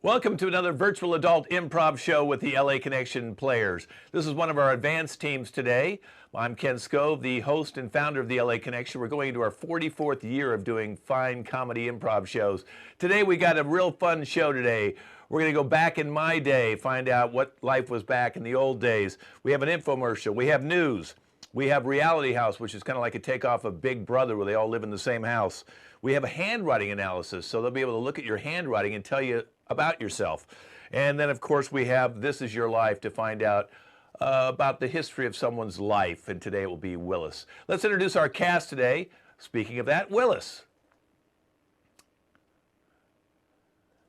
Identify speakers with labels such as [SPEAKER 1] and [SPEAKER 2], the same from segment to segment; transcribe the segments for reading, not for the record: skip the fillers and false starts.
[SPEAKER 1] Welcome to another virtual adult improv show with the LA Connection players. This is one of our advanced teams today. I'm Ken Scove, the host and founder of the LA Connection. We're going into our 44th year of doing fine comedy improv shows. Today we got a real fun show today. We're going to go back in my day, find out what life was back in the old days. We have an infomercial, we have news, we have Reality House, which is kind of like a takeoff of Big Brother where they all live in the same house. We have a handwriting analysis, so they'll be able to look at your handwriting and tell you about yourself. And then, of course, we have This Is Your Life to find out about the history of someone's life. And today it will be Willis. Let's introduce our cast today. Speaking of that, Willis.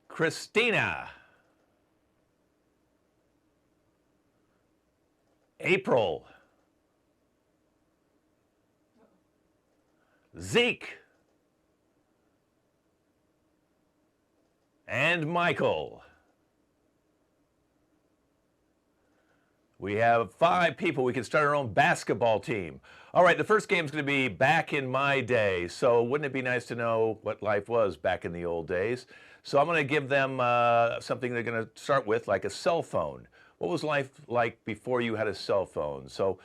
[SPEAKER 1] Christina. April. Zeke. And Michael. We have 5 people. We can start our own basketball team. All right, the first game is going to be Back in My Day. So wouldn't it be nice to know what life was back in the old days? So I'm going to give them something they're going to start with, like a cell phone. What was life like before you had a cell phone? So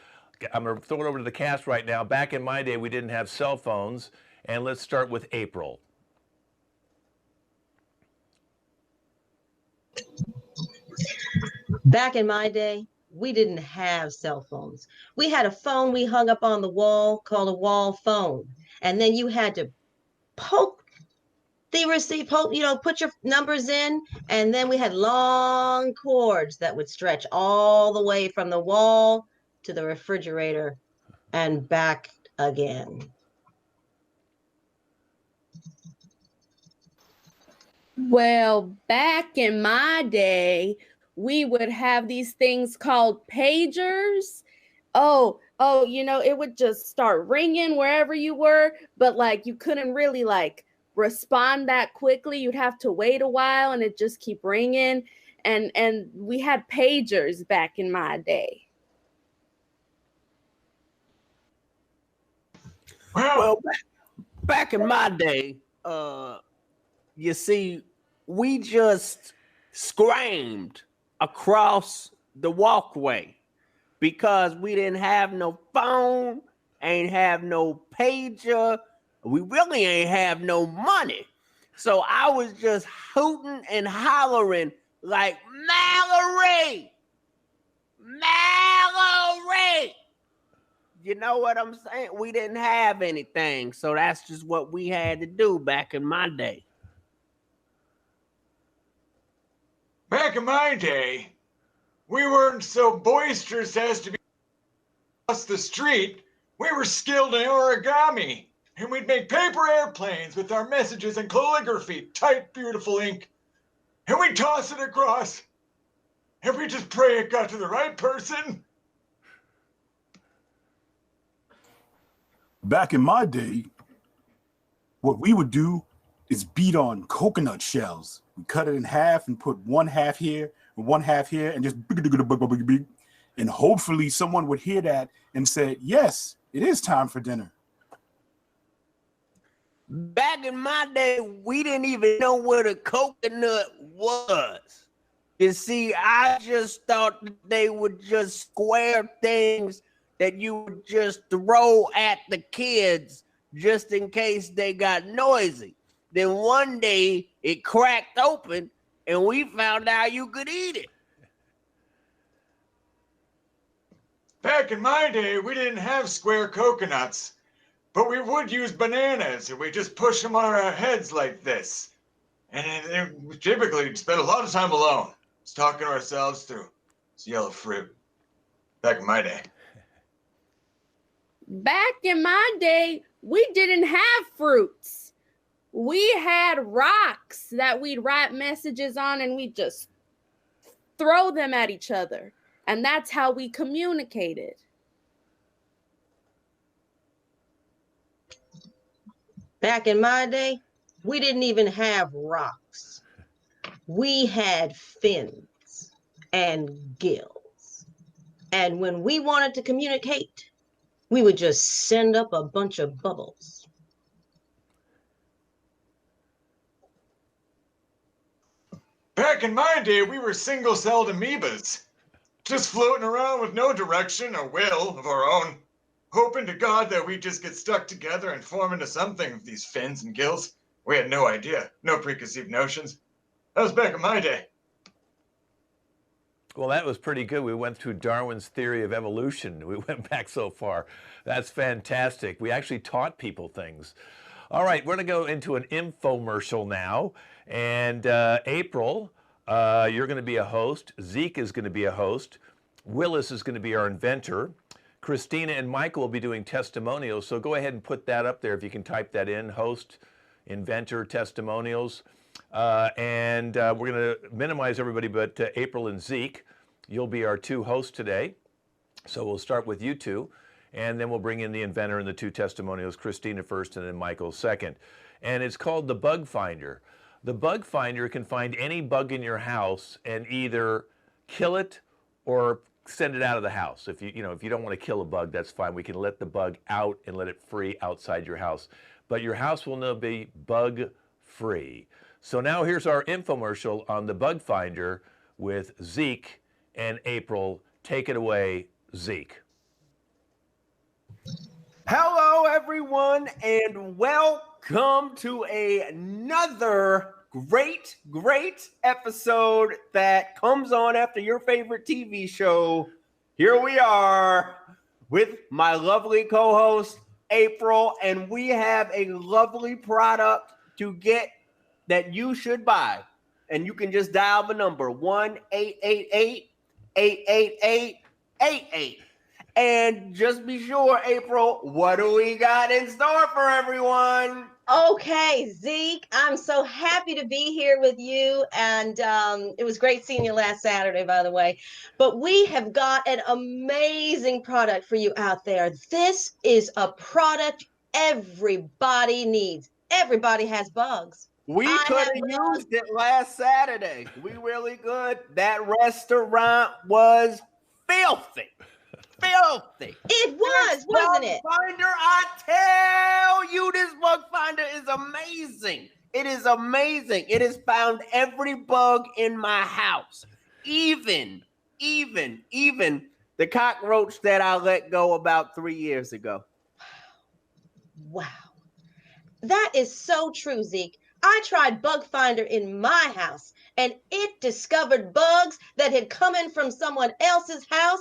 [SPEAKER 1] I'm going to throw it over to the cast right now. Back in my day, we didn't have cell phones. And let's start with April.
[SPEAKER 2] Back in my day, we didn't have cell phones. We had a phone we hung up on the wall called a wall phone. And then you had to poke the receipt, put your numbers in. And then we had long cords that would stretch all the way from the wall to the refrigerator and back again.
[SPEAKER 3] Well, back in my day, we would have these things called pagers. It would just start ringing wherever you were, but like you couldn't really like respond that quickly. You'd have to wait a while and it just keep ringing. And we had pagers back in my day.
[SPEAKER 4] Well, back in my day, you see, we just screamed across the walkway because we didn't have no phone, ain't have no pager. We really ain't have no money. So I was just hooting and hollering like, Mallory! Mallory! You know what I'm saying? We didn't have anything. So that's just what we had to do back in my day.
[SPEAKER 5] Back in my day, we weren't so boisterous as to be across the street. We were skilled in origami, and we'd make paper airplanes with our messages and calligraphy, tight, beautiful ink. And we'd toss it across, and we'd just pray it got to the right person.
[SPEAKER 6] Back in my day, what we would do is beat on coconut shells. We cut it in half and put one half here and one half here and just and hopefully someone would hear that and say, yes, it is time for dinner.
[SPEAKER 4] Back in my day, we didn't even know what a coconut was. You see, I just thought that they were just square things that you would just throw at the kids just in case they got noisy. Then one day it cracked open and we found out you could eat it.
[SPEAKER 5] Back in my day, we didn't have square coconuts, but we would use bananas, and we just push them on our heads like this. And we typically spend a lot of time alone, just talking to ourselves through this yellow fruit. Back in my day.
[SPEAKER 3] Back in my day, we didn't have fruits. We had rocks that we'd write messages on and we'd just throw them at each other. And that's how we communicated.
[SPEAKER 2] Back in my day, we didn't even have rocks. We had fins and gills. And when we wanted to communicate, we would just send up a bunch of bubbles.
[SPEAKER 5] Back Back in my day, we were single-celled amoebas, just floating around with no direction or will of our own, hoping to God that we just get stuck together and form into something with these fins and gills. We had no idea, no preconceived notions. That was back in my day.
[SPEAKER 1] Well, that was pretty good. We went through Darwin's theory of evolution. We went back so far. That's fantastic. We actually taught people things. All right, we're going to go into an infomercial now. And April, you're going to be a host. Zeke is going to be a host. Willis is going to be our inventor. Christina and Michael will be doing testimonials. So go ahead and put that up there if you can type that in, host, inventor, testimonials. And we're going to minimize everybody but April and Zeke. You'll be our two hosts today. So we'll start with you two, and then we'll bring in the inventor and the two testimonials, Christina first and then Michael second. And it's called the Bug Finder. The Bug Finder can find any bug in your house and either kill it or send it out of the house. If you don't want to kill a bug, that's fine. We can let the bug out and let it free outside your house. But your house will now be bug free. So now here's our infomercial on the Bug Finder with Zeke and April. Take it away, Zeke.
[SPEAKER 4] Hello, everyone, and welcome to another great episode that comes on after your favorite TV show. Here we are with my lovely co-host, April, and we have a lovely product to get that you should buy. And you can just dial the number 1-888-888-8888. And just be sure, April, what do we got in store for everyone?
[SPEAKER 2] Okay, Zeke, I'm so happy to be here with you. And it was great seeing you last Saturday, by the way. But we have got an amazing product for you out there. This is a product everybody needs. Everybody has bugs.
[SPEAKER 4] We could have used it last Saturday. We really could. That restaurant was filthy. Filthy.
[SPEAKER 2] It was, wasn't it?
[SPEAKER 4] Bug Finder, I tell you, this Bug Finder is amazing. It is amazing. It has found every bug in my house. Even the cockroach that I let go about 3 years ago.
[SPEAKER 2] Wow. That is so true, Zeke. I tried Bug Finder in my house, and it discovered bugs that had come in from someone else's house,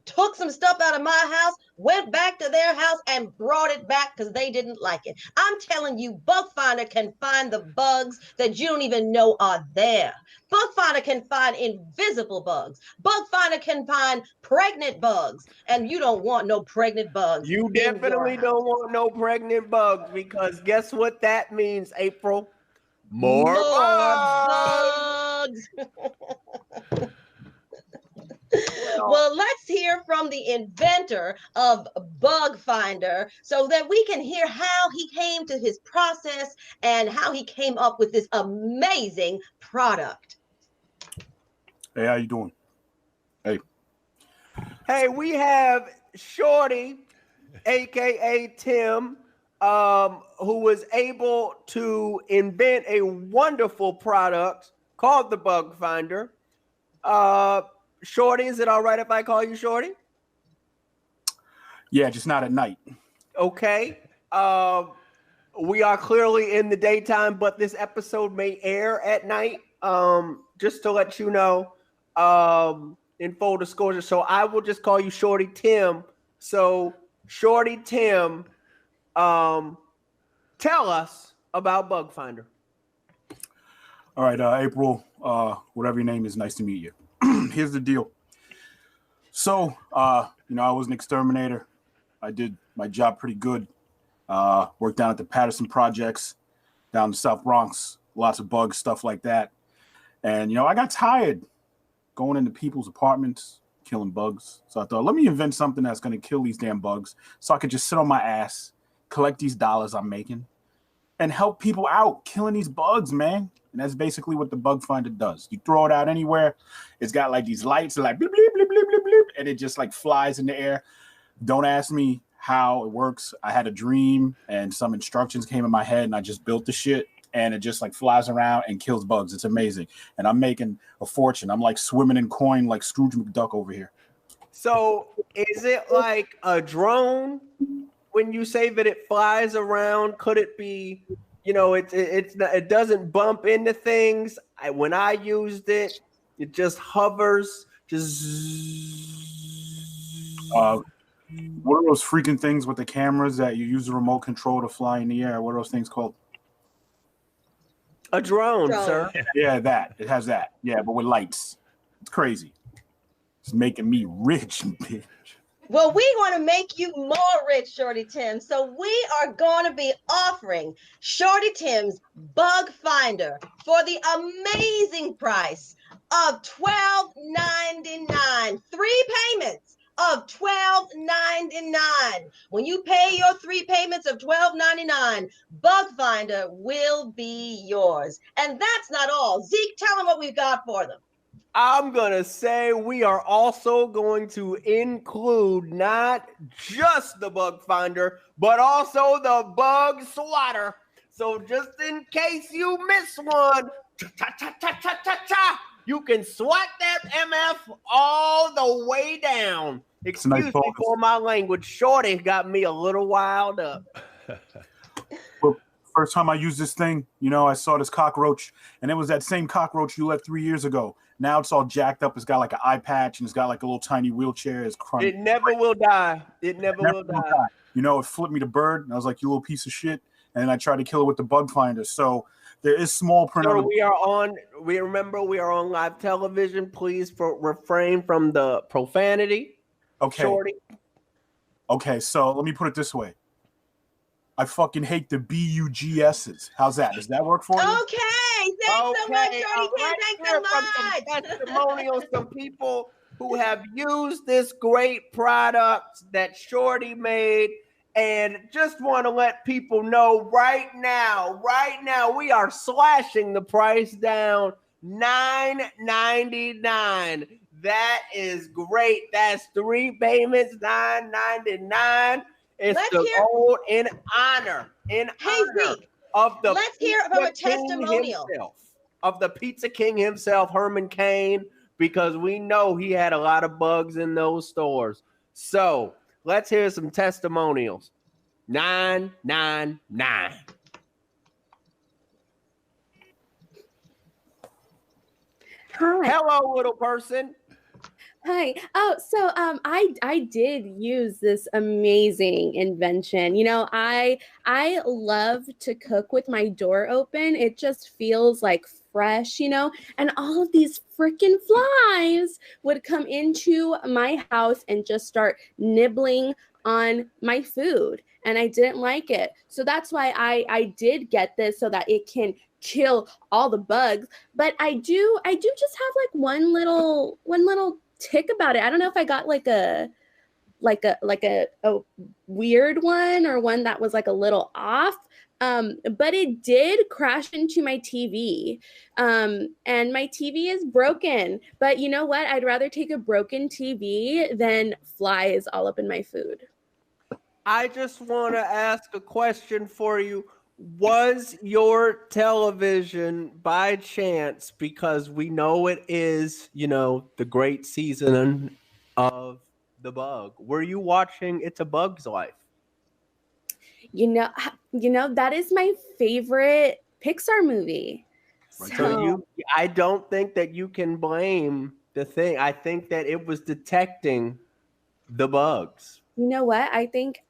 [SPEAKER 2] took some stuff out of my house, went back to their house, and brought it back because they didn't like it. I'm telling you, Bug Finder can find the bugs that you don't even know are there. Bug Finder can find invisible bugs. Bug Finder can find pregnant bugs, and you don't want no pregnant bugs.
[SPEAKER 4] You definitely don't want no pregnant bugs, because guess what that means, April? More bugs.
[SPEAKER 2] Well, let's hear from the inventor of Bug Finder so that we can hear how he came to his process and how he came up with this amazing product.
[SPEAKER 6] Hey, how you doing?
[SPEAKER 4] Hey, we have Shorty, aka Tim, who was able to invent a wonderful product called the Bug Finder. Shorty, is it all right if I call you Shorty?
[SPEAKER 6] Yeah, just not at night.
[SPEAKER 4] Okay. We are clearly in the daytime, but this episode may air at night. Just to let you know, in full disclosure. So I will just call you Shorty Tim. So Shorty Tim, tell us about Bug Finder.
[SPEAKER 6] All right, April, whatever your name is, nice to meet you. Here's the deal. So, I was an exterminator. I did my job pretty good. Worked down at the Patterson Projects, down in the South Bronx, lots of bugs, stuff like that. And, I got tired going into people's apartments, killing bugs. So I thought, let me invent something that's going to kill these damn bugs so I could just sit on my ass, collect these dollars I'm making, and help people out killing these bugs, man. And that's basically what the Bug Finder does. You throw it out anywhere. It's got like these lights, like bleep, bleep, bleep, bleep, bleep, bleep, and it just like flies in the air. Don't ask me how it works. I had a dream and some instructions came in my head and I just built the shit. and it just like flies around and kills bugs. It's amazing. And I'm making a fortune. I'm like swimming in coin like Scrooge McDuck over here.
[SPEAKER 4] So is it like a drone when you say that it flies around? Could it be, it doesn't bump into things? When I used it, it just hovers, just.
[SPEAKER 6] What are those freaking things with the cameras that you use the remote control to fly in the air? What are those things called?
[SPEAKER 4] A drone, sir.
[SPEAKER 6] Yeah, that. It has that. Yeah, but with lights. It's crazy. It's making me rich, bitch.
[SPEAKER 2] Well, we want to make you more rich, Shorty Tim. So we are going to be offering Shorty Tim's Bug Finder for the amazing price of $12.99. 3 payments of $12.99. When you pay your 3 payments of $12.99, Bug Finder will be yours. And that's not all. Zeke, tell them what we've got for them.
[SPEAKER 4] I'm going to say we are also going to include not just the Bug Finder, but also the Bug Swatter. So just in case you miss one, you can swat that MF all the way down. Excuse me for my language. Shorty got me a little wild up.
[SPEAKER 6] First time I used this thing, I saw this cockroach, and it was that same cockroach you left 3 years ago. Now it's all jacked up. It's got like an eye patch, and it's got like a little tiny wheelchair. It's crunchy.
[SPEAKER 4] It never will die. It never will die.
[SPEAKER 6] It flipped me to bird, and I was like, you little piece of shit. And then I tried to kill it with the Bug Finder. So there is small print.
[SPEAKER 4] So we are on live television. Please refrain from the profanity.
[SPEAKER 6] Okay.
[SPEAKER 4] Shorty.
[SPEAKER 6] Okay, so let me put it this way. I fucking hate the BUGSs. How's that? Does that work for you?
[SPEAKER 2] Okay. Thanks so much, Shorty Tim. Thanks so much.
[SPEAKER 4] Some testimonials, some people who have used this great product that Shorty made, and just want to let people know right now, we are slashing the price down, $9.99. That is great. That's 3 payments, $9.99. It's gold in honor of the.
[SPEAKER 2] Let's hear from a testimonial
[SPEAKER 4] of the Pizza King himself, Herman Cain, because we know he had a lot of bugs in those stores. So let's hear some testimonials. $9.99.
[SPEAKER 3] Hi.
[SPEAKER 4] Hello, little person.
[SPEAKER 3] Hi. Oh, so I did use this amazing invention. I love to cook with my door open. It just feels like fresh, and all of these freaking flies would come into my house and just start nibbling on my food, and I didn't like it. So that's why I did get this, so that it can kill all the bugs. But I do just have like one little tick about it. I don't know if I got like a weird one, or one that was like a little off. But it did crash into my TV. And my TV is broken. But you know what? I'd rather take a broken TV than flies all up in my food.
[SPEAKER 4] I just want to ask a question for you. Was your television by chance, because we know it is, the great season of The Bug, were you watching It's a Bug's Life?
[SPEAKER 3] That is my favorite Pixar movie.
[SPEAKER 4] So I don't think that you can blame the thing. I think that it was detecting the bugs.
[SPEAKER 3] You know what? I think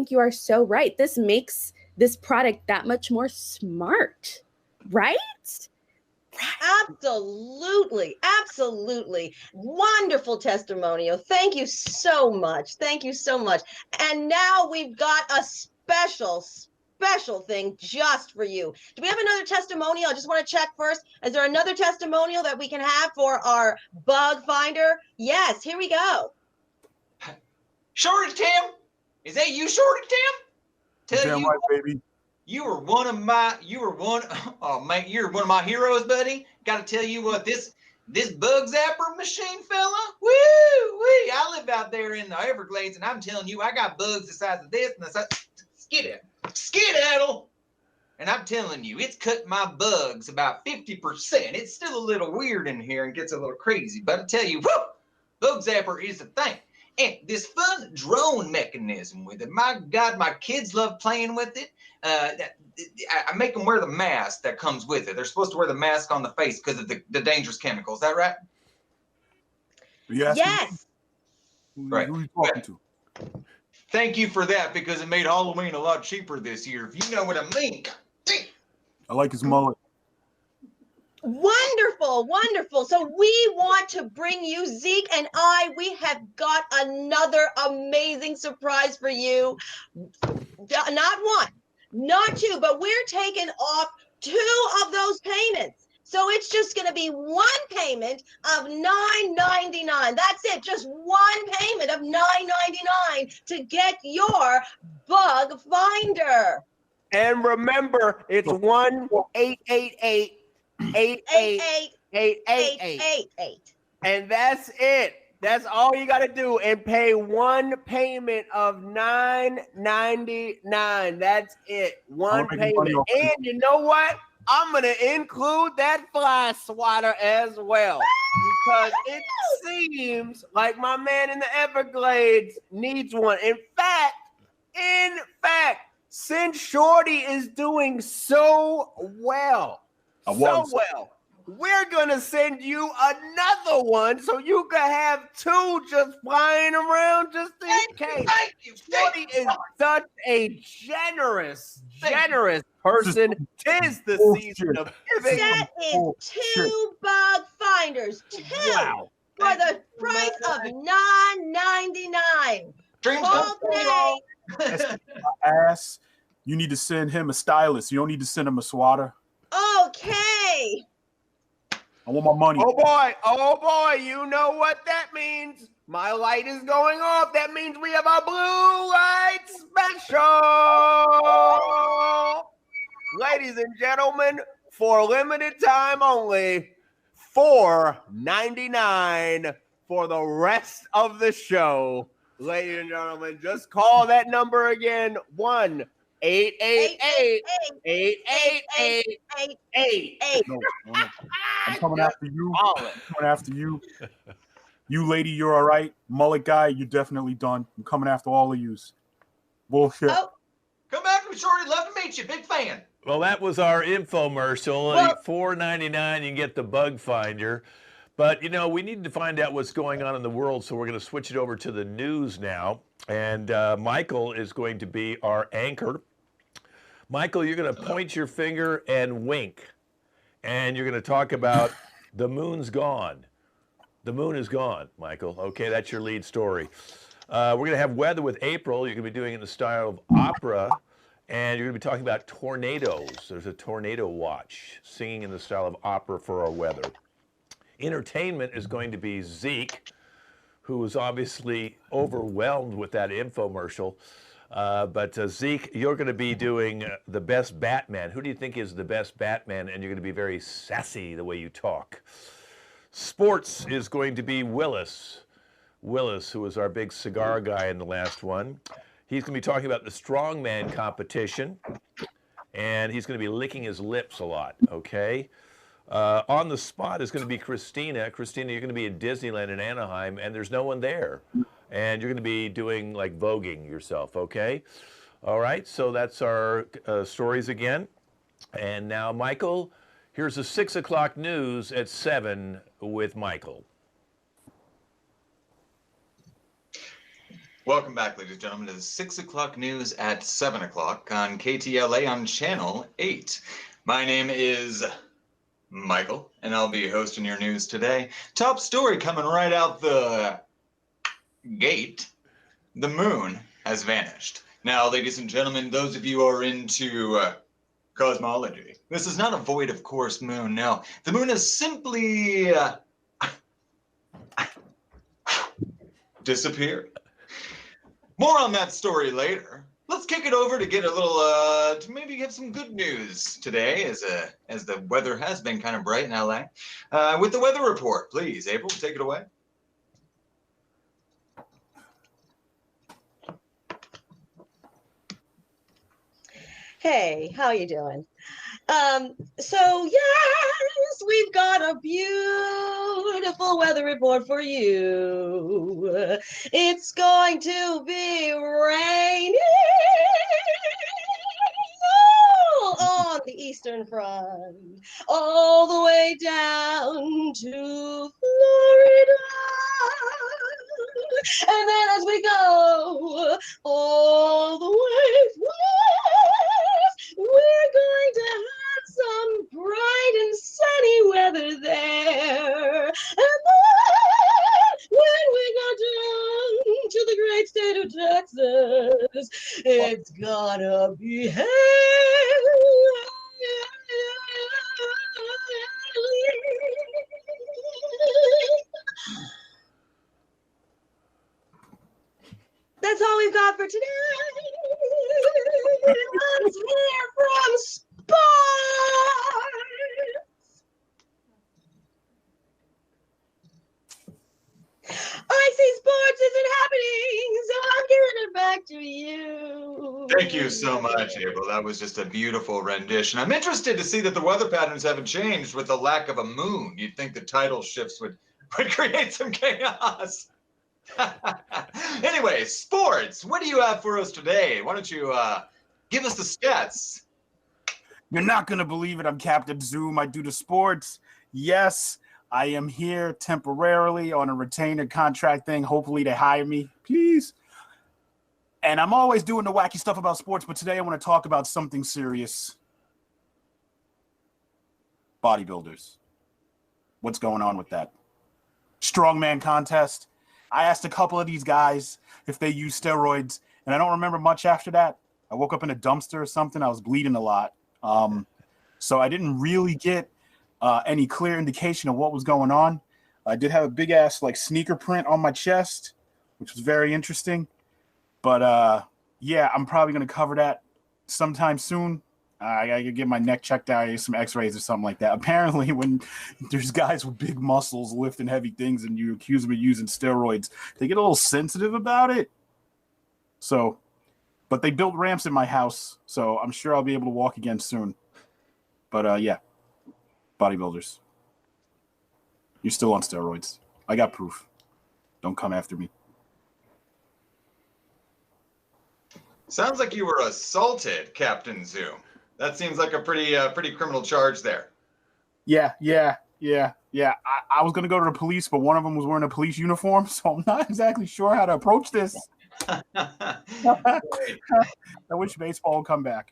[SPEAKER 3] you are so right. This makes this product that much more smart, right?
[SPEAKER 2] Absolutely. Wonderful testimonial. Thank you so much. And now we've got a special thing just for you. Do we have another testimonial? I just want to check first. Is there another testimonial that we can have for our Bug Finder? Yes, here we go.
[SPEAKER 5] Shorty Tim, is that you, Shorty Tim?
[SPEAKER 6] Tell you right, baby.
[SPEAKER 5] You're one of my heroes, buddy. Got to tell you what, this bug zapper machine, fella. Woo wee! I live out there in the Everglades, and I'm telling you, I got bugs the size of this and the size. Skedaddle. and I'm telling you, it's cut my bugs about 50%. It's still a little weird in here and gets a little crazy, but I tell you, whoo, Bug Zapper is a thing. And this fun drone mechanism with it, my God, my kids love playing with it. I make them wear the mask that comes with it. They're supposed to wear the mask on the face because of the dangerous chemicals. Is that right?
[SPEAKER 2] Yes.
[SPEAKER 5] Right.
[SPEAKER 6] Who are you talking to?
[SPEAKER 5] Thank you for that, because it made Halloween a lot cheaper this year, if you know what I mean.
[SPEAKER 6] I like his mullet.
[SPEAKER 2] Wonderful, wonderful. So we want to bring you, Zeke and we have got another amazing surprise for you. Not one, not two, but we're taking off 2 of those payments. So it's just going to be one payment of $9.99. That's it. Just one payment of $9.99 to get your bug finder.
[SPEAKER 4] And remember, it's 1-888-88-888. And that's it. That's all you got to do, and pay one payment of $9.99. That's it. One payment. And you know what? I'm going to include that fly swatter as well, because it seems like my man in the Everglades needs one. In fact, since Shorty is doing so well, we're going to send you another one so you can have 2 just flying around just in case. Shorty is such a generous person. 'Tis the season of giving.
[SPEAKER 2] That is 2 bug finders. 2 for the price of $9.99. Call today.
[SPEAKER 6] Ass. You need to send him a stylist. You don't need to send him a swatter.
[SPEAKER 2] Okay.
[SPEAKER 6] I want my money.
[SPEAKER 4] Oh boy, you know what that means. My light is going off. That means we have a blue light special. Ladies and gentlemen, for limited time only, $4.99 for the rest of the show. Ladies and gentlemen, just call that number again, 1-888-888-888.
[SPEAKER 6] No. I'm coming after you. You lady, you're all right. Mullet guy, you're definitely done. I'm coming after all of yous. Bullshit.
[SPEAKER 2] Oh.
[SPEAKER 5] Come back, Shorty. Love to meet you. Big fan.
[SPEAKER 1] Well, that was our infomercial. $4.99, you can get the bug finder. But, you know, we need to find out what's going on in the world, so we're going to switch it over to the news now. And Michael is going to be our anchor. Michael, you're going to point your finger and wink. And you're going to talk about the moon's gone. The moon is gone, Michael. Okay, that's your lead story. We're going to have weather with April. You're going to be doing it in the style of opera. And you're going to be talking about tornadoes. There's a tornado watch, singing in the style of opera for our weather. Entertainment is going to be Zeke, who was obviously overwhelmed with that infomercial. But Zeke, you're going to be doing the best Batman. Who do you think is the best Batman? And you're going to be very sassy the way you talk. Sports is going to be Willis. Willis, who was our big cigar guy in the last one. He's going to be talking about the strongman competition. And he's going to be licking his lips a lot, okay? On the spot is going to be Christina. Christina, you're going to be in Disneyland in Anaheim, and there's no one there. And you're going to be doing, like, voguing yourself, okay? All right, so that's our stories again. And now, Michael, here's the 6 o'clock news at 7 with Michael.
[SPEAKER 5] Welcome back, ladies and gentlemen, to the 6 o'clock news at 7 o'clock on KTLA on Channel 8. My name is Michael, and I'll be hosting your news today. Top story coming right out the gate. The moon has vanished. Now, ladies and gentlemen, those of you who are into cosmology, this is not a void of course moon, no. The moon has simply disappeared. More on that story later. Let's kick it over to get a little, to maybe get some good news today, as the weather has been kind of bright in LA. With the weather report, please, April, take it away.
[SPEAKER 2] Hey, how you doing? So yes, we've got a beautiful weather report for you. It's going to be rainy on the eastern front, all the way down to Florida. And then as we go all the way west, we're going to have some bright and sunny weather there. And then when we go down to the great state of Texas, it's gonna be That's all we've got for today. Let's hear from sports. I see sports isn't happening, so I'm giving it back to you.
[SPEAKER 5] Thank you so much, April. That was just a beautiful rendition. I'm interested to see that the weather patterns haven't changed with the lack of a moon. You'd think the tidal shifts would create some chaos. Anyway, sports. What do you have for us today? Why don't you give us the stats?
[SPEAKER 6] You're not going to believe it. I'm Captain Zoom. I do the sports. Yes, I am here temporarily on a retainer contract thing. Hopefully they hire me, please. And I'm always doing the wacky stuff about sports, but today I want to talk about something serious. Bodybuilders. What's going on with that? Strongman contest. I asked a couple of these guys if they use steroids, and I don't remember much after that. I woke up in a dumpster or something. I was bleeding a lot. So I didn't really get any clear indication of what was going on. I did have a big ass like sneaker print on my chest, which was very interesting. But yeah, I'm probably going to cover that sometime soon. I got to get my neck checked out, get some x-rays or something like that. Apparently, when there's guys with big muscles lifting heavy things and you accuse them of using steroids, they get a little sensitive about it. So, but they built ramps in my house, so I'm sure I'll be able to walk again soon. But yeah, bodybuilders. You're still on steroids. I got proof. Don't come after me.
[SPEAKER 5] Sounds like you were assaulted, Captain Zoom. That seems like a pretty criminal charge there.
[SPEAKER 6] Yeah. I was gonna go to the police, but one of them was wearing a police uniform, so I'm not exactly sure how to approach this. I wish baseball would come back.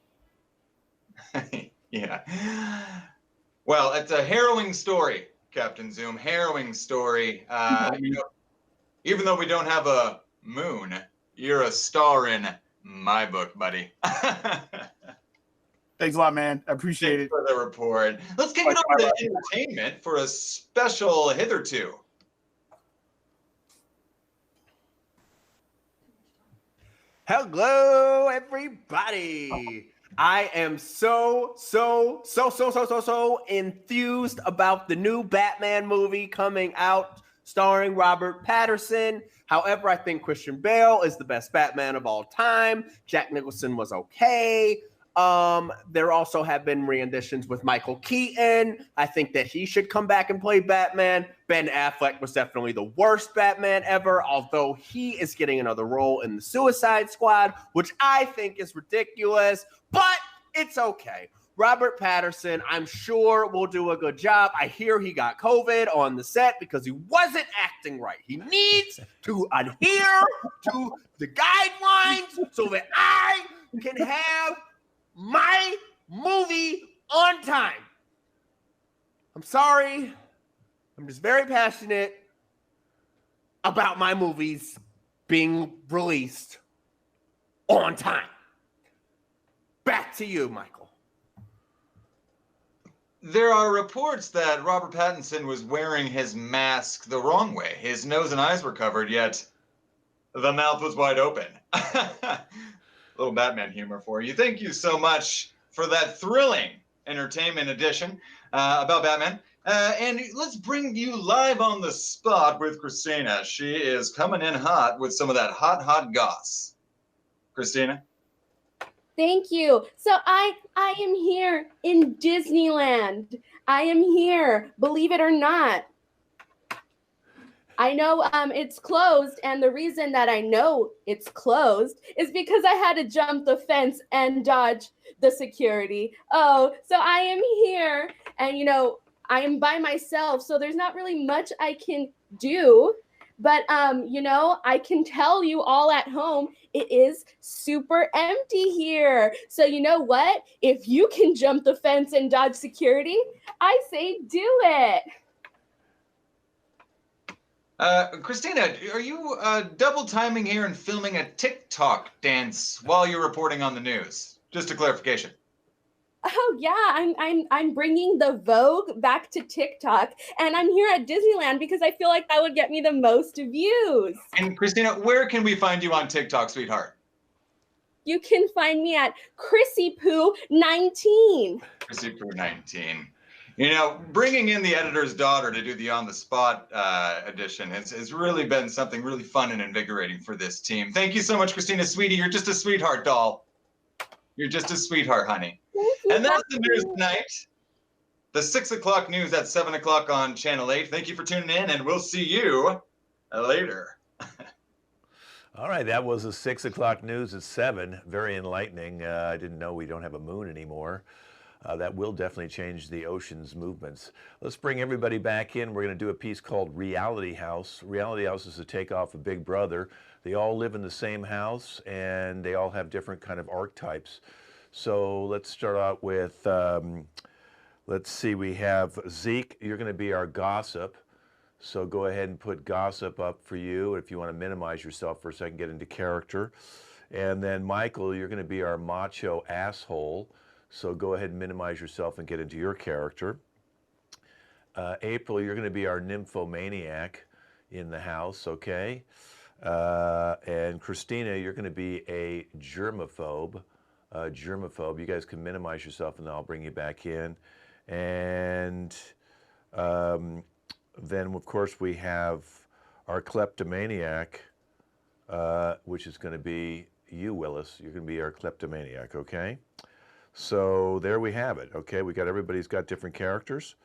[SPEAKER 5] Yeah. Well, it's a harrowing story, Captain Zoom. Harrowing story. Even though we don't have a moon, you're a star in my book, buddy.
[SPEAKER 6] Thanks a lot, man. I appreciate it.
[SPEAKER 5] For the report. Let's kick it over to entertainment for a special hitherto.
[SPEAKER 4] Hello, everybody. I am so enthused about the new Batman movie coming out starring Robert Pattinson. However, I think Christian Bale is the best Batman of all time. Jack Nicholson was okay. There also have been renditions with Michael Keaton. I think that he should come back and play Batman. Ben Affleck was definitely the worst Batman ever, although he is getting another role in the Suicide Squad, which I think is ridiculous, but it's okay. Robert Pattinson, I'm sure, will do a good job. I hear he got COVID on the set because he wasn't acting right. He needs to adhere to the guidelines so that I can have my movie on time. I'm sorry. I'm just very passionate about my movies being released on time. Back to you, Michael.
[SPEAKER 5] There are reports that Robert Pattinson was wearing his mask the wrong way. His nose and eyes were covered, yet the mouth was wide open. Little Batman humor for you. Thank you so much for that thrilling entertainment edition about Batman. And let's bring you live on the spot with Christina. She is coming in hot with some of that hot goss. Christina?
[SPEAKER 3] Thank you. So I am here in Disneyland. I am here, believe it or not. I know it's closed, and the reason that I know it's closed is because I had to jump the fence and dodge the security. Oh, so I am here, and I am by myself, so there's not really much I can do. But I can tell you all at home, it is super empty here. So you know what? If you can jump the fence and dodge security, I say do it.
[SPEAKER 5] Christina, are you double timing here and filming a TikTok dance while you're reporting on the news? Just a clarification.
[SPEAKER 3] Oh yeah, I'm bringing the Vogue back to TikTok, and I'm here at Disneyland because I feel like that would get me the most views.
[SPEAKER 5] And Christina, where can we find you on TikTok, sweetheart?
[SPEAKER 3] You can find me at Chrissy Poo 19.
[SPEAKER 5] Chrissy Poo 19. You know, bringing in the editor's daughter to do the on-the-spot edition has really been something really fun and invigorating for this team. Thank you so much, Christina, sweetie. You're just a sweetheart, doll. You're just a sweetheart, honey. And that's the news tonight. The 6 o'clock news at 7 o'clock on Channel 8. Thank you for tuning in, and we'll see you later.
[SPEAKER 1] All right, that was the 6 o'clock news at 7. Very enlightening. I didn't know we don't have a moon anymore. That will definitely change the ocean's movements. Let's bring everybody back in. We're going to do a piece called Reality House. Reality House is a takeoff of Big Brother. They all live in the same house, and they all have different kind of archetypes. So let's start out with, let's see, we have Zeke. You're going to be our gossip. So go ahead and put gossip up for you if you want to minimize yourself for a second, get into character. And then Michael, you're going to be our macho asshole. So go ahead and minimize yourself and get into your character. April, you're going to be our nymphomaniac in the house, okay? And Christina, you're going to be a germaphobe. You guys can minimize yourself and then I'll bring you back in. And then, of course, we have our kleptomaniac, which is going to be you, Willis. You're going to be our kleptomaniac, okay? So there we have it, okay? Everybody's got different characters.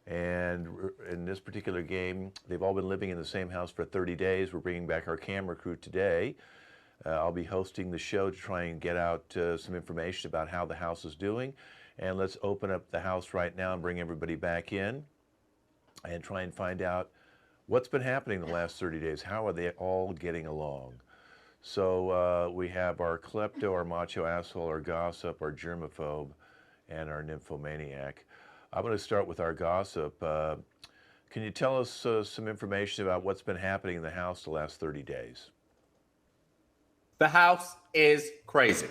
[SPEAKER 1] And in this particular game, they've all been living in the same house for 30 days. We're bringing back our camera crew today. I'll be hosting the show to try and get out some information about how the house is doing. And let's open up the house right now and bring everybody back in and try and find out what's been happening the last 30 days. How are they all getting along? So we have our klepto, our macho asshole, our gossip, our germaphobe, and our nymphomaniac. I'm going to start with our gossip. Can you tell us some information about what's been happening in the house the last 30 days?
[SPEAKER 4] The house is crazy.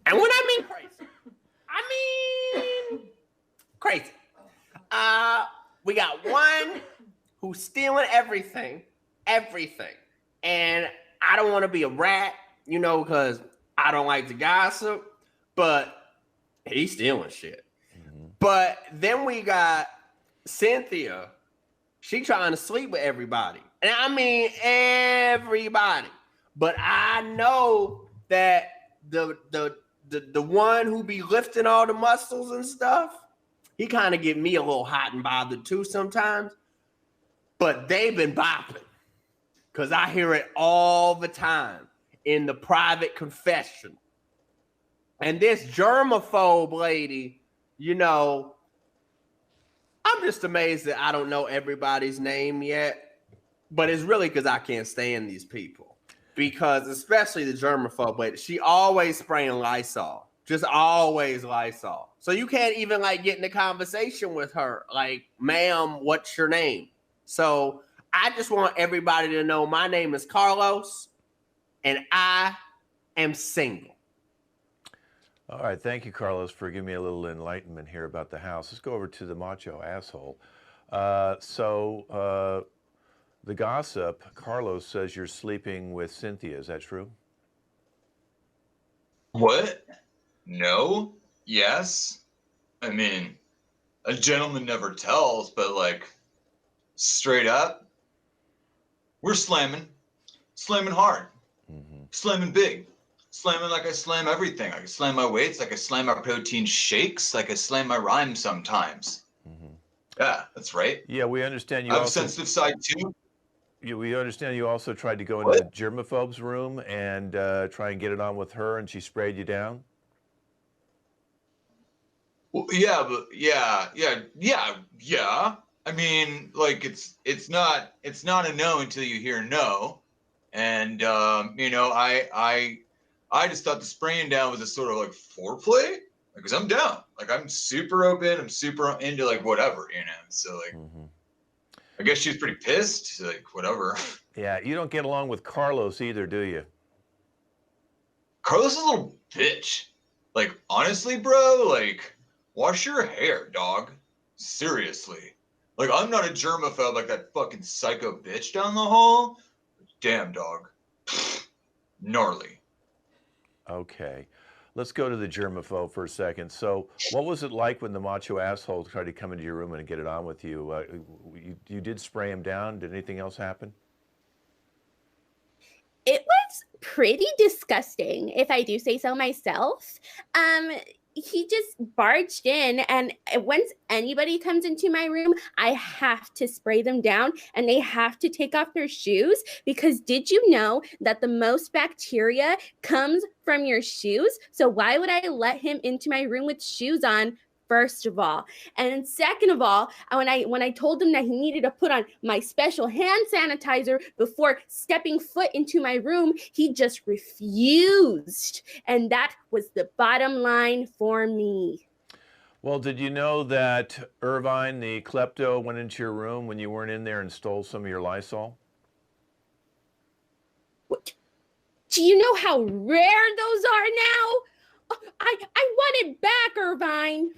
[SPEAKER 4] And when I mean crazy, I mean crazy. We got one who's stealing everything. And I don't want to be a rat, because I don't like to gossip, but he's stealing shit. Mm-hmm. But then we got Cynthia. She trying to sleep with everybody. And I mean everybody. But I know that the one who be lifting all the muscles and stuff, he kind of get me a little hot and bothered too sometimes. But they've been bopping. Because I hear it all the time in the private confession. And this germaphobe lady, I'm just amazed that I don't know everybody's name yet. But it's really because I can't stand these people. Because especially the germaphobe lady, she always spraying Lysol. Just always Lysol. So you can't even get in a conversation with her. Like, ma'am, what's your name? So I just want everybody to know my name is Carlos and I am single.
[SPEAKER 1] All right. Thank you, Carlos, for giving me a little enlightenment here about the house. Let's go over to the macho asshole. The gossip, Carlos says you're sleeping with Cynthia. Is that true?
[SPEAKER 5] What? No? Yes? I mean, a gentleman never tells, but straight up, we're slamming hard, slamming big. Slamming like I slam everything. I can slam my weights, like I slam my protein shakes, like I slam my rhymes sometimes.
[SPEAKER 1] Mm-hmm.
[SPEAKER 5] Yeah, that's right.
[SPEAKER 1] Yeah, we understand you
[SPEAKER 5] I have a
[SPEAKER 1] also.
[SPEAKER 5] sensitive side too.
[SPEAKER 1] We understand you also tried to go into
[SPEAKER 5] What?
[SPEAKER 1] the germaphobe's room and try and get it on with her, and she sprayed you down.
[SPEAKER 5] Well, yeah, but yeah. I mean, like it's not a no until you hear no, and I just thought the spraying down was a sort of like foreplay, because I'm down, like I'm super open, I'm super into like whatever, So like,
[SPEAKER 1] Mm-hmm.
[SPEAKER 5] I guess she's pretty pissed, like whatever.
[SPEAKER 1] Yeah, you don't get along with Carlos either, do you?
[SPEAKER 5] Carlos is a little bitch. Like honestly, bro, like wash your hair, dog. Seriously. Like I'm not a germaphobe like that fucking psycho bitch down the hall. Damn, dog. Gnarly.
[SPEAKER 1] Okay. Let's go to the germaphobe for a second. So, what was it like when the macho asshole tried to come into your room and get it on with you? You did spray him down. Did anything else happen?
[SPEAKER 3] It was pretty disgusting, if I do say so myself. He just barged in, and once anybody comes into my room, I have to spray them down, and they have to take off their shoes, because did you know that the most bacteria comes from your shoes? So why would I let him into my room with shoes on? First of all, and second of all, when I told him that he needed to put on my special hand sanitizer before stepping foot into my room, he just refused, and that was the bottom line for me.
[SPEAKER 1] Well, did you know that Irvine, the klepto, went into your room when you weren't in there and stole some of your Lysol?
[SPEAKER 3] What? Do you know how rare those are now? I want it back, Irvine.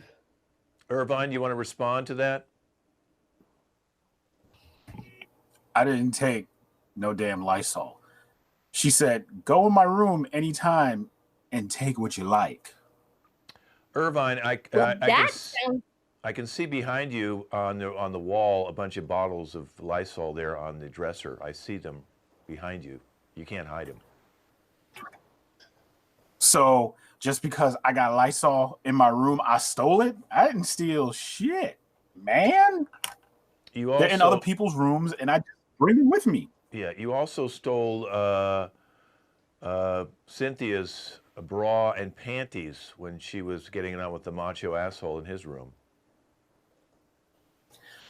[SPEAKER 1] Irvine, you want to respond to that?
[SPEAKER 6] I didn't take no damn Lysol. She said, go in my room anytime and take what you like.
[SPEAKER 1] Irvine,
[SPEAKER 3] Well,
[SPEAKER 1] I can see behind you on the wall a bunch of bottles of Lysol there on the dresser. I see them behind you. You can't hide them.
[SPEAKER 6] So just because I got Lysol in my room, I stole it? I didn't steal shit, man. They're in other people's rooms, and I just bring them with me.
[SPEAKER 1] Yeah, you also stole Cynthia's bra and panties when she was getting it on with the macho asshole in his room.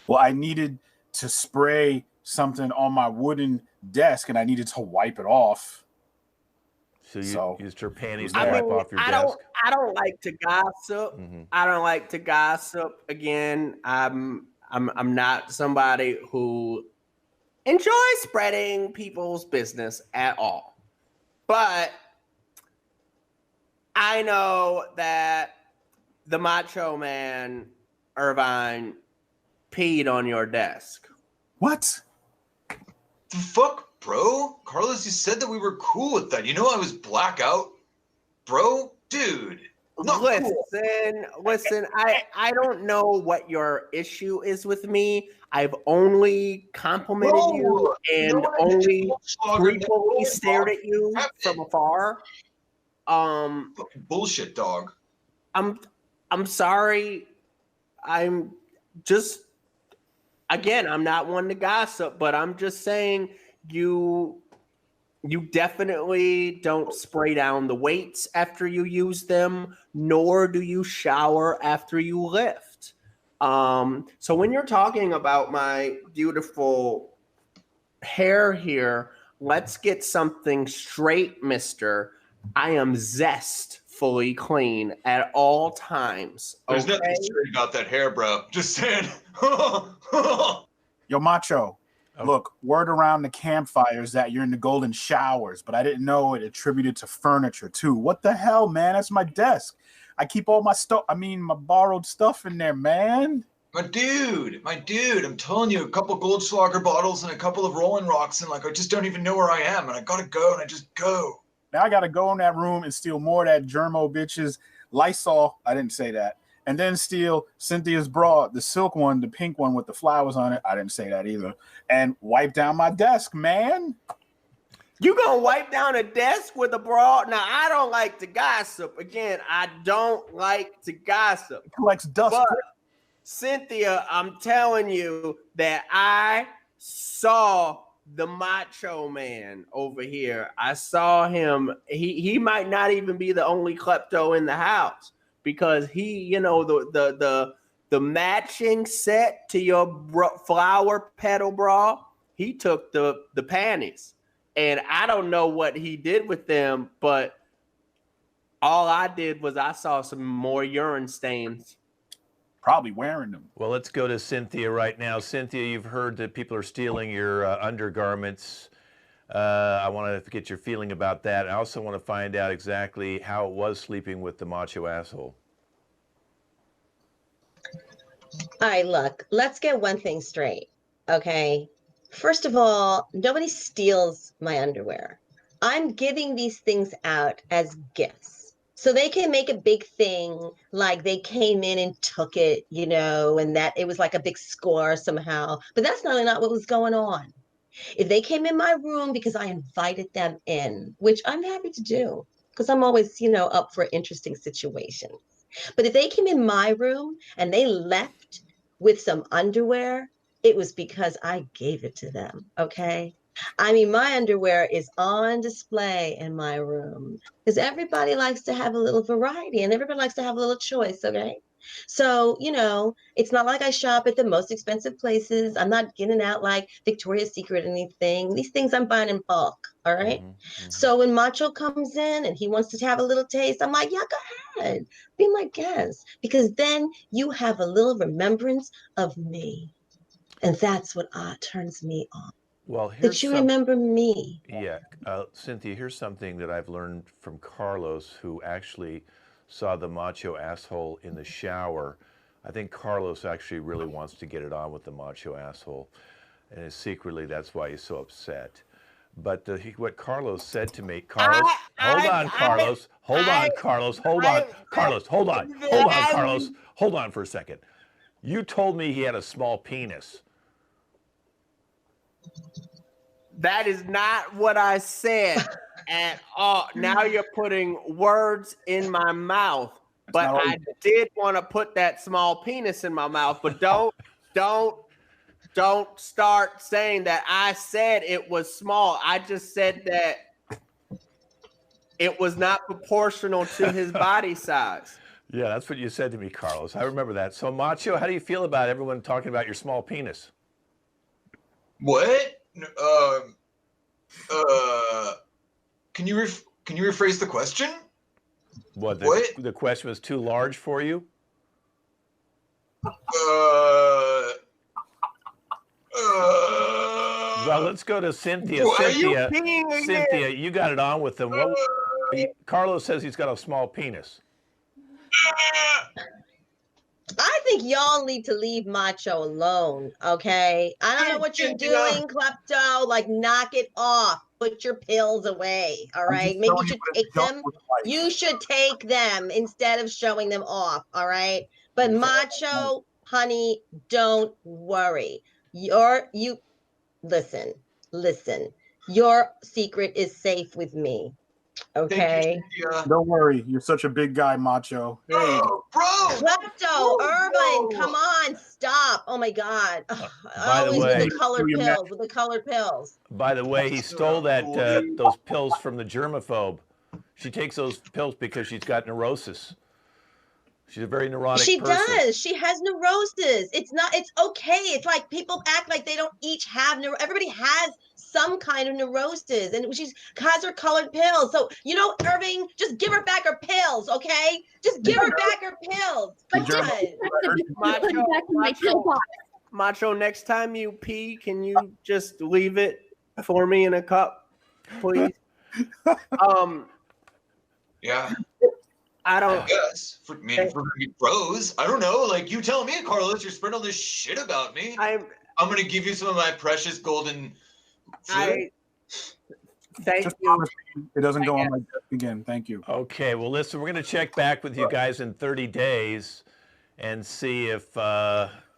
[SPEAKER 6] Well, I needed to spray something on my wooden desk, and I needed to wipe it off.
[SPEAKER 1] So you used her panties to
[SPEAKER 4] I
[SPEAKER 1] wipe
[SPEAKER 4] mean,
[SPEAKER 1] off your desk?
[SPEAKER 4] I don't like to gossip.
[SPEAKER 1] Mm-hmm.
[SPEAKER 4] I don't like to gossip. Again, I'm not somebody who enjoys spreading people's business at all. But I know that the macho man, Irvine, peed on your desk.
[SPEAKER 6] What?
[SPEAKER 5] The fuck, bro? Carlos, you said that we were cool with that. You know I was blackout. Bro, dude. Not
[SPEAKER 4] Listen, I don't know what your issue is with me. I've only complimented you and only creepily stared at you from afar.
[SPEAKER 5] Fucking bullshit, dog.
[SPEAKER 4] I'm sorry. I'm just, again, I'm not one to gossip, but I'm just saying you definitely don't spray down the weights after you use them, nor do you shower after you lift. So when you're talking about my beautiful hair here, let's get something straight, mister. I am zestfully clean at all times.
[SPEAKER 5] There's nothing straight about that hair, bro. Just saying.
[SPEAKER 6] Yo, macho. Look, word around the campfires that you're in the golden showers, but I didn't know it attributed to furniture too. What the hell, man? That's my desk. I keep all my stuff, my borrowed stuff in there, man.
[SPEAKER 5] My dude, I'm telling you, a couple Goldschlager bottles and a couple of Rolling Rocks, and like I just don't even know where I am, and I gotta go, and I just go.
[SPEAKER 6] Now I gotta go in that room and steal more of that germo bitch's Lysol. I didn't say that. And then steal Cynthia's bra, the silk one, the pink one with the flowers on it. I didn't say that either. And wipe down my desk, man.
[SPEAKER 4] You gonna wipe down a desk with a broad? Now, I don't like to gossip. Again, I don't like to gossip.
[SPEAKER 6] It collects dust.
[SPEAKER 4] But Cynthia, I'm telling you that I saw the Macho Man over here. I saw him. He might not even be the only klepto in the house, because he, you know, the matching set to your flower petal bra, he took the panties. And I don't know what he did with them, but all I did was I saw some more urine stains.
[SPEAKER 6] Probably wearing them.
[SPEAKER 1] Well, let's go to Cynthia right now. Cynthia, you've heard that people are stealing your undergarments. I want to get your feeling about that. I also want to find out exactly how it was sleeping with the macho asshole.
[SPEAKER 2] All right, look, let's get one thing straight, okay? First of all, nobody steals my underwear. I'm giving these things out as gifts. So they can make a big thing like they came in and took it, you know, and that it was like a big score somehow. But that's not what was going on. If they came in my room because I invited them in, which I'm happy to do, because I'm always, you know, up for interesting situations. But if they came in my room and they left with some underwear, it was because I gave it to them, okay? I mean, my underwear is on display in my room because everybody likes to have a little variety and everybody likes to have a little choice, okay? So, you know, it's not like I shop at the most expensive places. I'm not getting out like Victoria's Secret or anything. These things I'm buying in bulk, all right? So when Macho comes in and he wants to have a little taste, I'm like, yeah, go ahead. Be my guest. Because then you have a little remembrance of me. And that's what turns me on.
[SPEAKER 1] Well, here's
[SPEAKER 2] that you remember me.
[SPEAKER 1] Yeah, Cynthia, here's something that I've learned from Carlos, who actually saw the macho asshole in the shower. I think Carlos actually really wants to get it on with the macho asshole, and secretly that's why he's so upset. But what Carlos said to me, Carlos, hold on, Carlos, hold on, Carlos, hold on, Carlos, hold on for a second. You told me he had a small penis.
[SPEAKER 4] That is not what I said at all. Now you're putting words in my mouth. But I did want to put that small penis in my mouth. But don't start saying that I said it was small. I just said that it was not proportional to his body size.
[SPEAKER 1] Yeah, that's what you said to me, Carlos. I remember that. So, Macho, how do you feel about everyone talking about your small penis?
[SPEAKER 5] What? Can you rephrase the question?
[SPEAKER 1] What?
[SPEAKER 5] What?
[SPEAKER 1] The question was too large for you? Well, let's go to Cynthia. Cynthia, you got it on with them. Carlos says he's got a small penis.
[SPEAKER 2] I think y'all need to leave Macho alone, okay? I don't know what you're doing, klepto. Like, knock it off. Put your pills away, all right? Maybe you should take them. You should take them instead of showing them off, all right? But Macho, honey, don't worry. Listen. Your secret is safe with me. Okay.
[SPEAKER 6] Don't worry, you're such a big guy, Macho. Hey,
[SPEAKER 5] bro.
[SPEAKER 2] Klepto, Irvin, come on, stop! Oh my God!
[SPEAKER 1] By the way,
[SPEAKER 2] with the colored pills.
[SPEAKER 1] By the way, he stole those pills from the germaphobe. She takes those pills because she's got neurosis. She's a very neurotic person.
[SPEAKER 2] She does. She has neurosis. It's okay. It's like people act like they don't each have everybody has some kind of neurosis, and she has her colored pills. So, you know, Irving, just give her back her pills, okay? Just give her back her pills.
[SPEAKER 4] Macho, next time you pee, can you just leave it for me in a cup, please?
[SPEAKER 5] Yeah.
[SPEAKER 4] I don't
[SPEAKER 5] guess. For bros. I don't know. Like, you tell me, Carlos, you're spreading all this shit about me. I'm gonna give you some of my precious golden
[SPEAKER 4] thank
[SPEAKER 6] just
[SPEAKER 4] you.
[SPEAKER 6] It doesn't go on like that again. Thank you.
[SPEAKER 1] Okay, well, listen, we're going to check back with you guys in 30 days and see if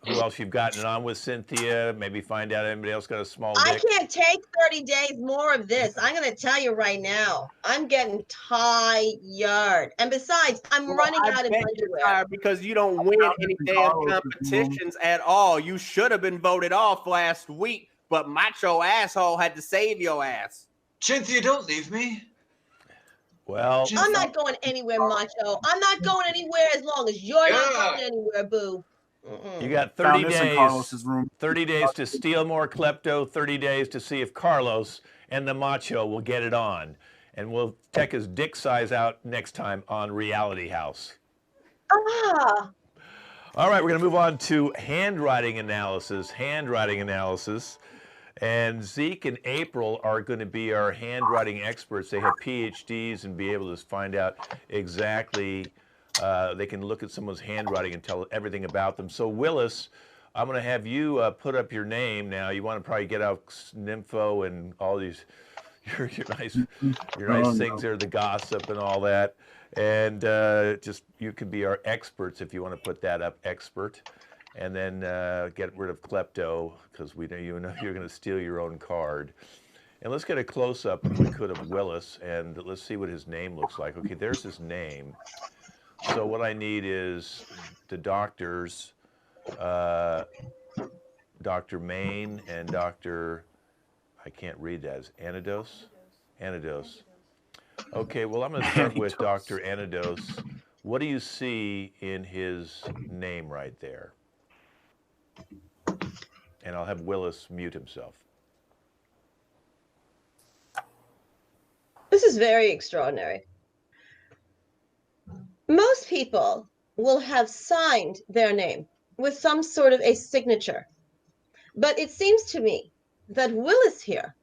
[SPEAKER 1] who else you've gotten it on with, Cynthia. Maybe find out anybody else got a small
[SPEAKER 2] I
[SPEAKER 1] dick.
[SPEAKER 2] can't take 30 days more of this. I'm going to tell you right now. I'm getting tired. And besides, I'm running
[SPEAKER 4] I
[SPEAKER 2] out of
[SPEAKER 4] bet you're
[SPEAKER 2] underwear.
[SPEAKER 4] tired because you don't win any damn competitions at all. You should have been voted off last week, but macho asshole had to save your ass.
[SPEAKER 5] Cynthia, don't leave me.
[SPEAKER 1] Well,
[SPEAKER 2] I'm not going anywhere, macho. I'm not going anywhere as long as you're not
[SPEAKER 5] Yeah.
[SPEAKER 2] going anywhere, boo.
[SPEAKER 1] you got 30
[SPEAKER 6] Found this in
[SPEAKER 1] days.
[SPEAKER 6] Carlos's room.
[SPEAKER 1] 30 days to steal more klepto, 30 days to see if Carlos and the macho will get it on. And we'll check his dick size out next time on Reality House.
[SPEAKER 2] Ah,
[SPEAKER 1] All right, we're going to move on to handwriting analysis. Handwriting analysis. And Zeke and April are going to be our handwriting experts. They have PhDs and be able to find out exactly, they can look at someone's handwriting and tell everything about them. So Willis, I'm going to have you put up your name now. You want to probably get out Nympho and all these, your nice things there, the gossip and all that. And just, you can be our experts if you want to put that up, expert. And then get rid of klepto, because we know you know you're going to steal your own card. And let's get a close-up, if we could, of Willis, and let's see what his name looks like. Okay, there's his name. So what I need is the doctors, Dr. Main and Dr. I can't read that. Is Anados? Anados. Okay, well, I'm going to start with Dr. Anados. What do you see in his name right there? And I'll have Willis mute himself.
[SPEAKER 2] this is very extraordinary. Most people will have signed their name with some sort of a signature. But it seems to me that Willis here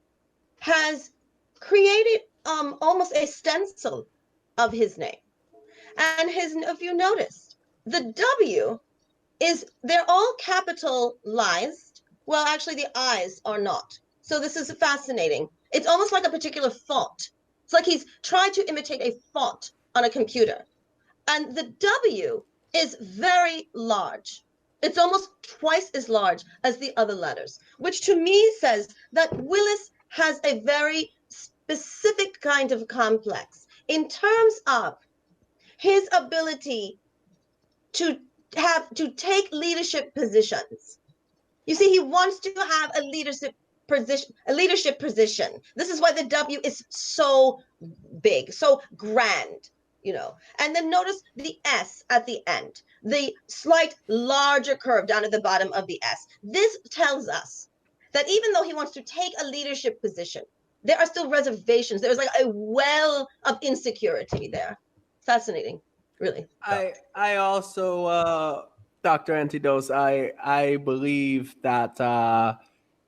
[SPEAKER 2] has created almost a stencil of his name. And if you noticed, the W they're all capitalized. Well, actually, the I's are not. So this is fascinating. It's almost like a particular font. It's like he's tried to imitate a font on a computer. And the W is very large. It's almost twice as large as the other letters, which to me says that Willis has a very specific kind of complex in terms of his ability to take leadership positions. You see, he wants to have a leadership position. This is why the W is so big, so grand, And then notice the S at the end, the slight larger curve down at the bottom of the S. This tells us that even though he wants to take a leadership position, there are still reservations. There's like a well of insecurity there. Fascinating, really.
[SPEAKER 4] I also, Dr. Antidos, I believe that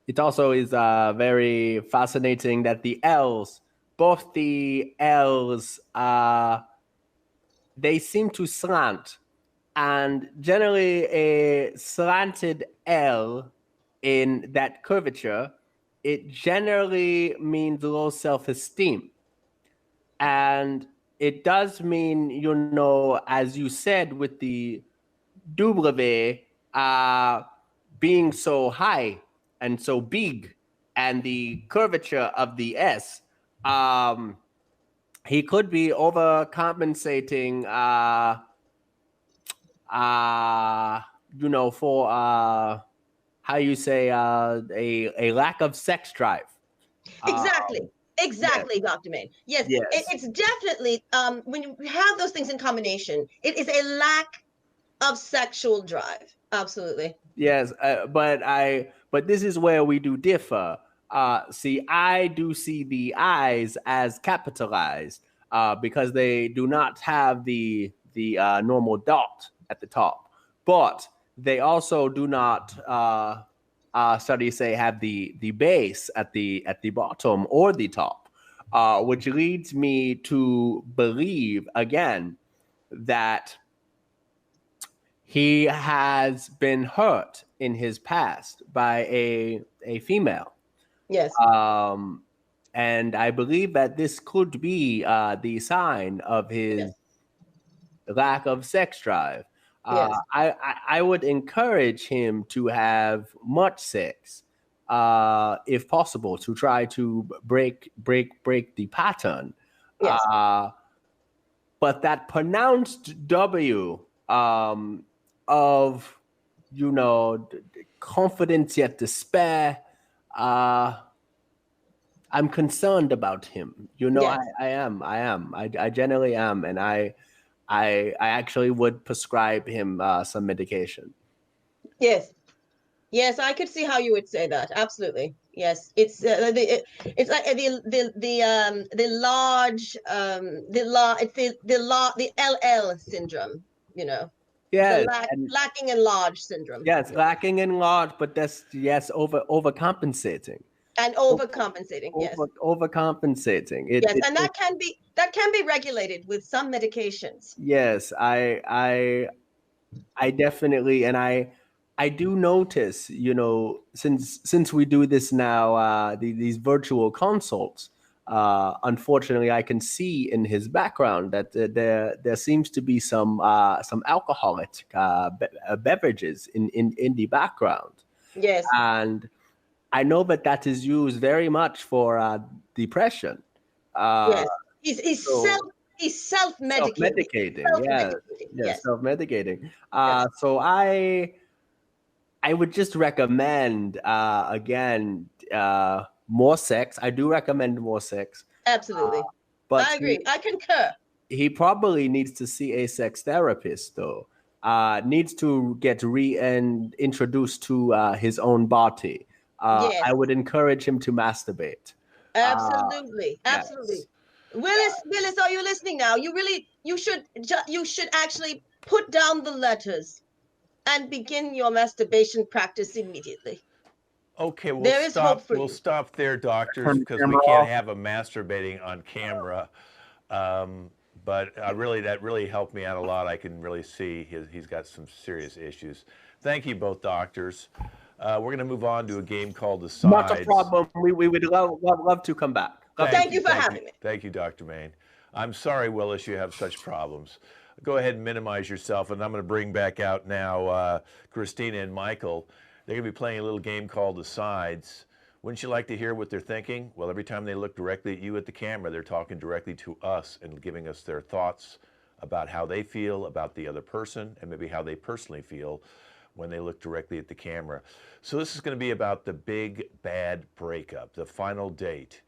[SPEAKER 4] it also is very fascinating that the L's, both the L's, they seem to slant. And generally a slanted L in that curvature, it generally means low self-esteem. And it does mean, as you said, with the W being so high and so big, and the curvature of the S, he could be overcompensating, for how you say a lack of sex drive.
[SPEAKER 2] Exactly. Exactly, yes. Dr. Main. Yes, it's definitely, when you have those things in combination, it is a lack of sexual drive. Absolutely.
[SPEAKER 4] Yes, but this is where we do differ. See, I do see the I's as capitalized because they do not have the normal dot at the top, but they also do not. Studies say have the base at the bottom or the top, which leads me to believe again that he has been hurt in his past by a female.
[SPEAKER 2] Yes.
[SPEAKER 4] And I believe that this could be the sign of his lack of sex drive. Uh,
[SPEAKER 2] Yes.
[SPEAKER 4] I would encourage him to have much sex, if possible, to try to break the pattern.
[SPEAKER 2] Yes.
[SPEAKER 4] But that pronounced W, of, confidence yet despair, I'm concerned about him.
[SPEAKER 2] Yes.
[SPEAKER 4] I am. I generally am, and I actually would prescribe him some medication.
[SPEAKER 2] Yes. Yes, I could see how you would say that. Absolutely. Yes, it's like the large the LL syndrome, you know, the
[SPEAKER 4] Yes,
[SPEAKER 2] lacking in large syndrome.
[SPEAKER 4] yes, lacking in large, but that's yes, overcompensating.
[SPEAKER 2] And overcompensating. Yes.
[SPEAKER 4] Overcompensating.
[SPEAKER 2] Yes, and that can be regulated with some medications.
[SPEAKER 4] Yes, I definitely, and I do notice, since we do this now, these virtual consults. Unfortunately, I can see in his background that there seems to be some alcoholic beverages in the background,
[SPEAKER 2] Yes.
[SPEAKER 4] and I know that is used very much for depression.
[SPEAKER 2] Yes. He's
[SPEAKER 4] So
[SPEAKER 2] self-medicating.
[SPEAKER 4] self-medicating, yeah,
[SPEAKER 2] Self-medicating.
[SPEAKER 4] yeah,
[SPEAKER 2] Yes.
[SPEAKER 4] self-medicating.
[SPEAKER 2] Yes.
[SPEAKER 4] So I would just recommend, again, more sex. I do recommend more sex,
[SPEAKER 2] Absolutely.
[SPEAKER 4] but
[SPEAKER 2] I agree. I concur.
[SPEAKER 4] he probably needs to see a sex therapist, though. Needs to get introduced to his own body.
[SPEAKER 2] Yes.
[SPEAKER 4] I would encourage him to masturbate.
[SPEAKER 2] Absolutely.
[SPEAKER 4] Yes.
[SPEAKER 2] Absolutely. Willis, are you listening now? You should actually put down the letters and begin your masturbation practice immediately.
[SPEAKER 1] Okay,
[SPEAKER 2] There is hope for
[SPEAKER 1] we'll
[SPEAKER 2] you.
[SPEAKER 1] stop there, doctors,
[SPEAKER 6] Turn the
[SPEAKER 1] because we
[SPEAKER 6] camera
[SPEAKER 1] can't
[SPEAKER 6] off.
[SPEAKER 1] have him masturbating on camera. But that really helped me out a lot. I can really see he's got some serious issues. Thank you, both doctors. We're going to move on to a game called The Sides.
[SPEAKER 4] Not a problem. We would love to come back.
[SPEAKER 2] Thank you for having me.
[SPEAKER 1] Thank you, Dr. Main. I'm sorry, Willis, you have such problems. Go ahead and minimize yourself, and I'm going to bring back out now Christina and Michael. They're going to be playing a little game called The Sides. Wouldn't you like to hear what they're thinking? Well, every time they look directly at you at the camera, they're talking directly to us and giving us their thoughts about how they feel about the other person and maybe how they personally feel when they look directly at the camera. So this is going to be about the big bad breakup, the final date.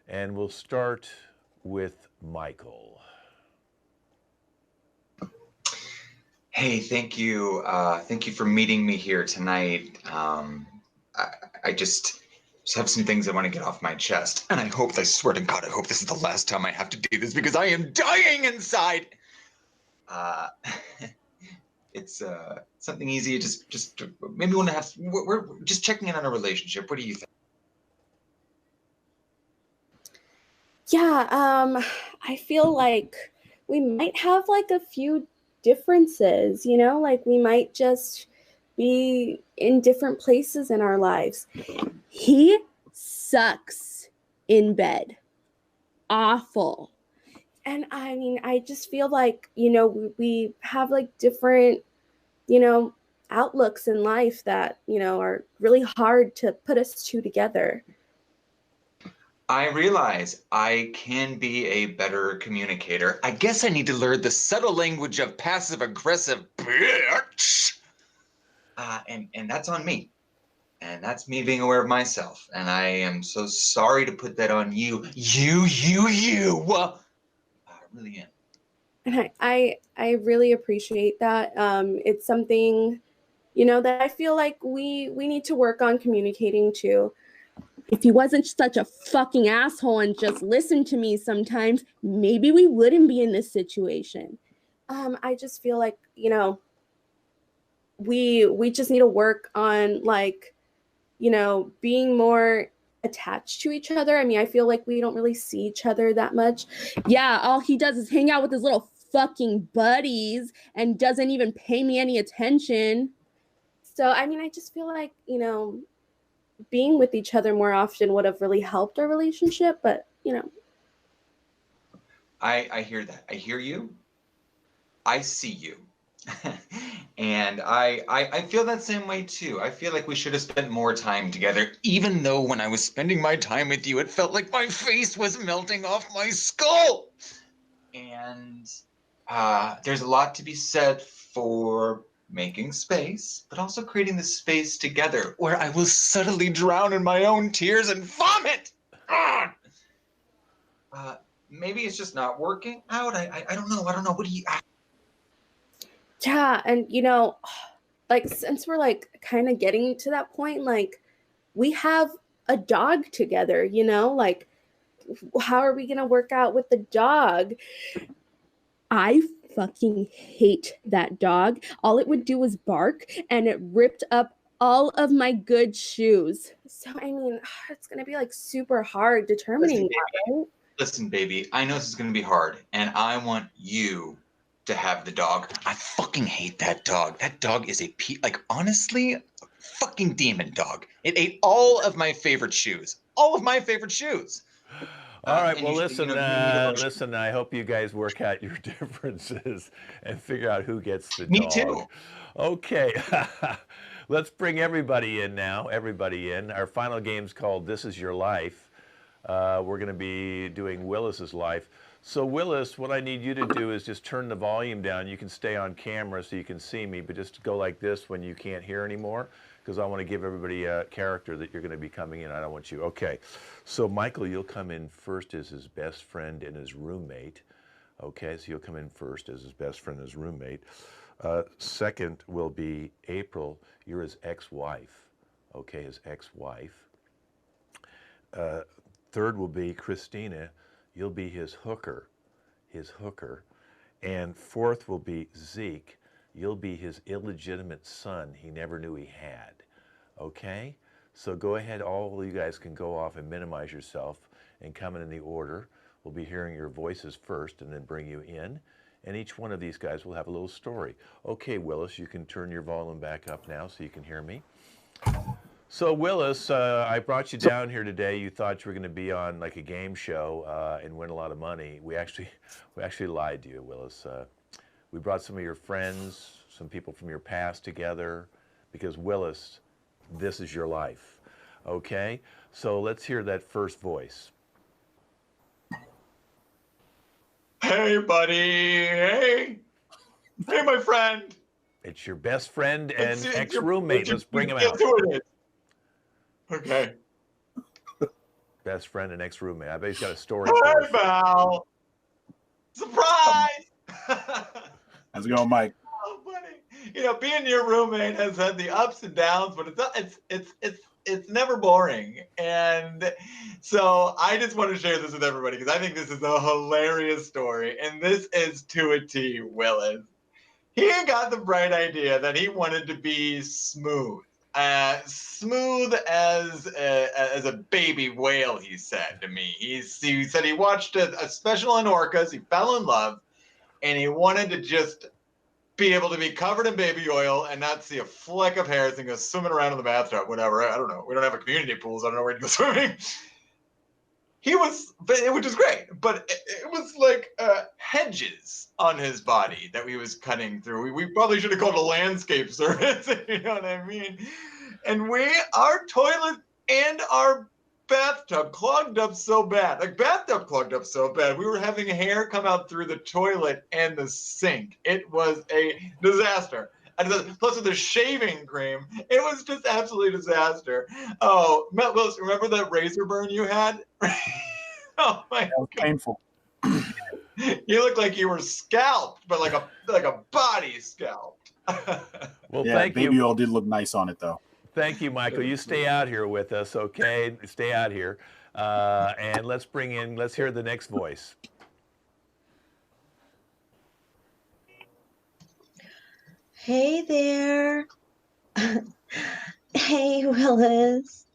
[SPEAKER 1] And we'll start with Michael.
[SPEAKER 5] Hey, thank you. Thank you for meeting me here tonight. I just have some things I want to get off my chest. And I swear to God, I hope this is the last time I have to do this because I am dying inside. It's something easy. Just maybe want to have, we're just checking in on a relationship. What do you think?
[SPEAKER 3] Yeah, I feel like we might have like a few differences, like we might just be in different places in our lives. He sucks in bed. Awful. And I mean, I just feel like, we have like different, outlooks in life that, are really hard to put us two together.
[SPEAKER 5] I realize I can be a better communicator. I guess I need to learn the subtle language of passive-aggressive bitch. And that's on me. And that's me being aware of myself. And I am so sorry to put that on you. You. I really am.
[SPEAKER 3] And I really appreciate that. It's something, that I feel like we need to work on communicating too. If he wasn't such a fucking asshole and just listened to me sometimes, maybe we wouldn't be in this situation. I just feel like, we just need to work on like, being more attached to each other. I mean, I feel like we don't really see each other that much. Yeah, all he does is hang out with his little fucking buddies and doesn't even pay me any attention. So, I mean, I just feel like, being with each other more often would have really helped our relationship, but
[SPEAKER 5] I hear that. I hear you. I see you. And I feel that same way too. I feel like we should have spent more time together, even though when I was spending my time with you, it felt like my face was melting off my skull. And there's a lot to be said for making space, but also creating the space together where I will subtly drown in my own tears and vomit. Maybe it's just not working out. I don't know. I don't know. What do you?
[SPEAKER 3] Yeah, and you know, like since we're like kind of getting to that point, like we have a dog together, you know, like how are we gonna work out with the dog? I fucking hate that dog. All it would do was bark and it ripped up all of my good shoes. So I mean, it's gonna be like super hard determining that, right?
[SPEAKER 5] Listen, baby, I know this is going to be hard, and I want you to have the dog. I fucking hate that dog. That dog is like, honestly, a fucking demon dog. It ate all of my favorite shoes. All of my favorite shoes.
[SPEAKER 1] All right.
[SPEAKER 5] And
[SPEAKER 1] Well,
[SPEAKER 5] you
[SPEAKER 1] listen,
[SPEAKER 5] need to
[SPEAKER 1] listen. I hope you guys work out your differences and figure out who gets the
[SPEAKER 5] Me
[SPEAKER 1] dog.
[SPEAKER 5] too.
[SPEAKER 1] Okay. Let's bring everybody in now. Everybody in. Our final game's called "This Is Your Life." We're going to be doing Willis's life. So Willis, what I need you to do is just turn the volume down. You can stay on camera so you can see me, but just go like this when you can't hear anymore, because I want to give everybody a character that you're going to be coming in. I don't want you. Okay. So Michael, you'll come in first as his best friend and his roommate. Okay, so you'll come in first as his best friend and his roommate. Second will be April. You're his ex-wife. Okay, his ex-wife. Third will be Christina. You'll be his hooker. And fourth will be Zeke. You'll be his illegitimate son he never knew he had. Okay? So go ahead, all of you guys can go off and minimize yourself and come in the order. We'll be hearing your voices first and then bring you in. And each one of these guys will have a little story. Okay, Willis, you can turn your volume back up now so you can hear me. So Willis, I brought you down here today. You thought you were going to be on like a game show and win a lot of money. We actually lied to you, Willis. We brought some of your friends, some people from your past together, because Willis, this is your life. Okay? So let's hear that first voice.
[SPEAKER 5] Hey, buddy. Hey, my friend.
[SPEAKER 1] It's your best friend and
[SPEAKER 5] It's
[SPEAKER 1] ex-roommate. Let's bring him
[SPEAKER 5] guess
[SPEAKER 1] out.
[SPEAKER 5] who it is. Okay.
[SPEAKER 1] Best friend and ex-roommate. I bet he's got a story
[SPEAKER 5] Hi,
[SPEAKER 1] for us.
[SPEAKER 5] Val. Surprise!
[SPEAKER 6] How's it going, Mike?
[SPEAKER 5] Oh, buddy. You know, being your roommate has had the ups and downs, but it's never boring. And so I just want to share this with everybody because I think this is a hilarious story. And this is to a T, Willis. He got the bright idea that he wanted to be smooth. Smooth as a baby whale, he said to me. He said he watched a special on orcas, he fell in love, and he wanted to just be able to be covered in baby oil and not see a fleck of hairs and go swimming around in the bathtub, whatever. I don't know. We don't have a community pool, so I don't know where to go swimming. Which is great, but it was like hedges on his body that he was cutting through. We probably should have called a landscape service, you know what I mean? And our toilet and our bathtub clogged up so bad. We were having hair come out through the toilet and the sink. It was a disaster. Plus with the shaving cream, it was just absolutely disaster. Oh, Matt Willis, remember that razor burn you had? Oh my!
[SPEAKER 6] That was painful.
[SPEAKER 5] You look like you were scalped, but like a body scalped.
[SPEAKER 1] Well,
[SPEAKER 6] Yeah,
[SPEAKER 1] thank
[SPEAKER 6] baby
[SPEAKER 1] you.
[SPEAKER 6] oil did look nice on it, though.
[SPEAKER 1] Thank you, Michael. You stay out here with us, okay? Stay out here. And let's hear the next voice.
[SPEAKER 2] Hey there. Hey, Willis.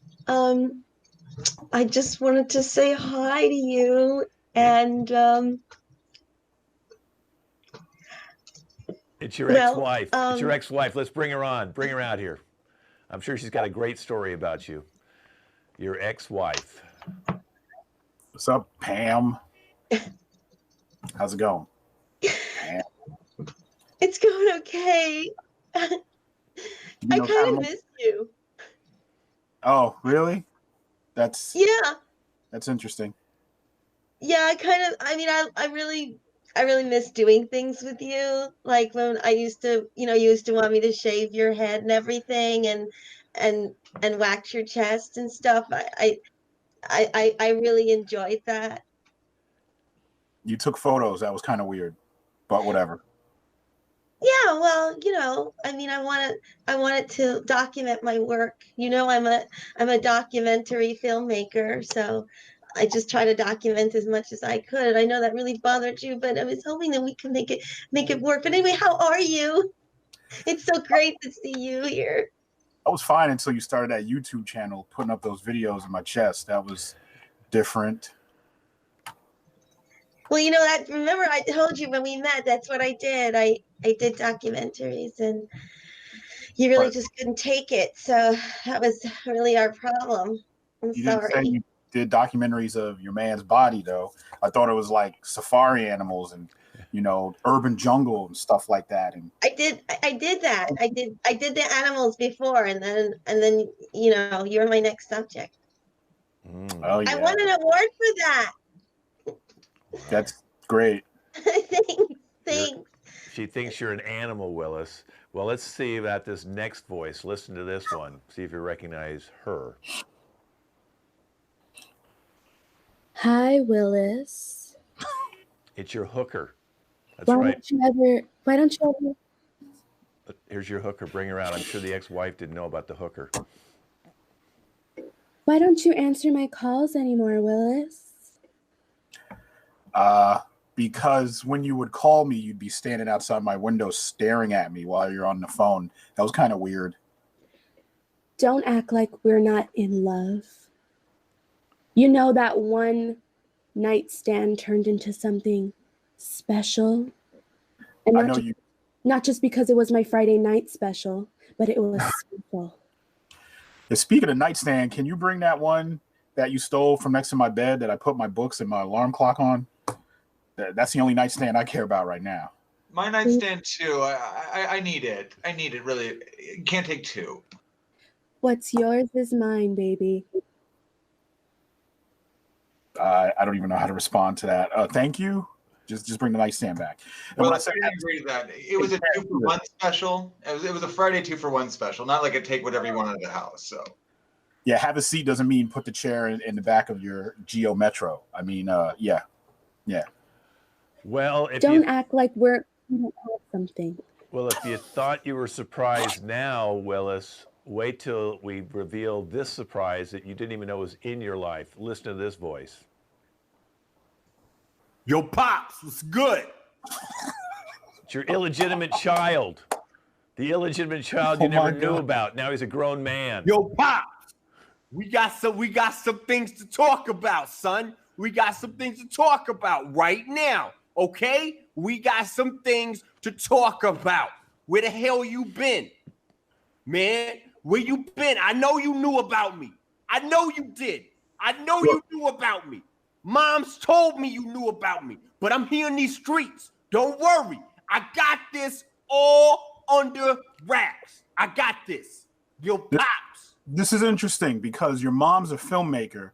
[SPEAKER 2] I just wanted to say hi to you, and
[SPEAKER 1] It's your ex-wife. It's your ex-wife. Let's bring her on. Bring her out here. I'm sure she's got a great story about you. Your ex-wife.
[SPEAKER 6] What's up, Pam? How's it going? Pam.
[SPEAKER 2] It's going okay.
[SPEAKER 6] You
[SPEAKER 2] I
[SPEAKER 6] know,
[SPEAKER 2] kind of miss you.
[SPEAKER 6] oh, really? That's
[SPEAKER 2] Yeah.
[SPEAKER 6] interesting.
[SPEAKER 2] Yeah, I really miss doing things with you. Like when I used to, you used to want me to shave your head and everything and and wax your chest and stuff. I really enjoyed that.
[SPEAKER 6] You took photos. That was kind of weird, but whatever.
[SPEAKER 2] Yeah, well, I wanted to document my work. I'm a documentary filmmaker, so I just try to document as much as I could. I know that really bothered you, but I was hoping that we could make it work. But anyway, how are you? It's so great to see you here.
[SPEAKER 6] I was fine until you started that YouTube channel, putting up those videos of my chest. That was different.
[SPEAKER 2] Well, that remember I told you when we met, that's what I did. I did documentaries and you really
[SPEAKER 6] But
[SPEAKER 2] just couldn't take it. So that was really our problem. I'm
[SPEAKER 6] you didn't say
[SPEAKER 2] sorry.
[SPEAKER 6] you did documentaries of your man's body, though. I thought it was like safari animals and urban jungle and stuff like that. And
[SPEAKER 2] I did that. I did the animals before and then you're my next subject.
[SPEAKER 6] oh
[SPEAKER 2] I
[SPEAKER 6] yeah,
[SPEAKER 2] won an award for that.
[SPEAKER 6] that's great.
[SPEAKER 2] Thanks.
[SPEAKER 1] She thinks you're an animal, Willis. Well, let's see about this next voice. Listen to this one. See if you recognize her.
[SPEAKER 3] Hi, Willis.
[SPEAKER 1] It's your hooker. That's
[SPEAKER 3] Why
[SPEAKER 1] right.
[SPEAKER 3] Why don't you ever?
[SPEAKER 1] Here's your hooker. Bring her out. I'm sure the ex-wife didn't know about the hooker.
[SPEAKER 3] Why don't you answer my calls anymore, Willis?
[SPEAKER 6] Because when you would call me, you'd be standing outside my window staring at me while you're on the phone. That was kind of weird.
[SPEAKER 3] Don't act like we're not in love. You know that one nightstand turned into something special? And
[SPEAKER 6] I know you.
[SPEAKER 3] not just because it was my Friday night special, but it was special.
[SPEAKER 6] Speaking of nightstand, can you bring that one that you stole from next to my bed that I put my books and my alarm clock on? That's the only nightstand I care about right now.
[SPEAKER 5] My nightstand too. I need it. I need it really. Can't take two.
[SPEAKER 3] What's yours is mine, baby.
[SPEAKER 6] I don't even know how to respond to that. Thank you. Just bring the nightstand back. And
[SPEAKER 5] Well,
[SPEAKER 6] when
[SPEAKER 5] I didn't agree to that. It was a 2-for-1 special. It was a Friday 2-for-1 special, not like a take whatever you want out of the house. So
[SPEAKER 6] yeah, have a seat doesn't mean put the chair in the back of your Geo Metro. I mean, yeah.
[SPEAKER 1] Well, if
[SPEAKER 3] Don't act like we don't have something.
[SPEAKER 1] Well, if you thought you were surprised now, Willis, wait till we reveal this surprise that you didn't even know was in your life. Listen to this voice.
[SPEAKER 4] Yo, Pops, what's good?
[SPEAKER 1] It's your illegitimate child. The illegitimate child you never knew about. Now he's a grown man.
[SPEAKER 4] Yo, Pops, we got some things to talk about, son. We got some things to talk about right now, okay? We got some things to talk about. Where the hell you been? Man, where you been? I know you knew about me. I know you did. I know you knew about me. Mom's told me you knew about me, but I'm here in these streets. Don't worry. I got this all under wraps. I got this. Yo, Pops.
[SPEAKER 6] This is interesting because your mom's a filmmaker.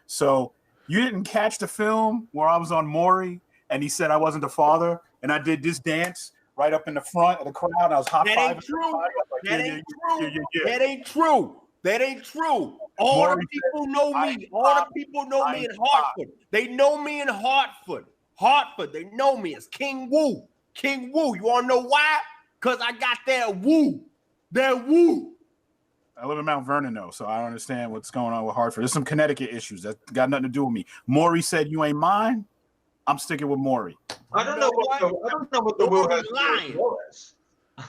[SPEAKER 6] So you didn't catch the film where I was on Maury and he said I wasn't the father and I did this dance right up in the front of the crowd. I was hot-fiving.
[SPEAKER 4] That ain't true. That ain't true. That ain't true. That ain't true. All the people know me. All the people know me in Hartford. They know me in Hartford. Hartford, they know me as King Woo. King Woo. You want to know why? Because I got that woo. That woo.
[SPEAKER 6] I live in Mount Vernon, though, so I don't understand what's going on with Hartford. There's some Connecticut issues that got nothing to do with me. Maury said you ain't mine. I'm sticking with Maury.
[SPEAKER 5] I don't know what the woo has to do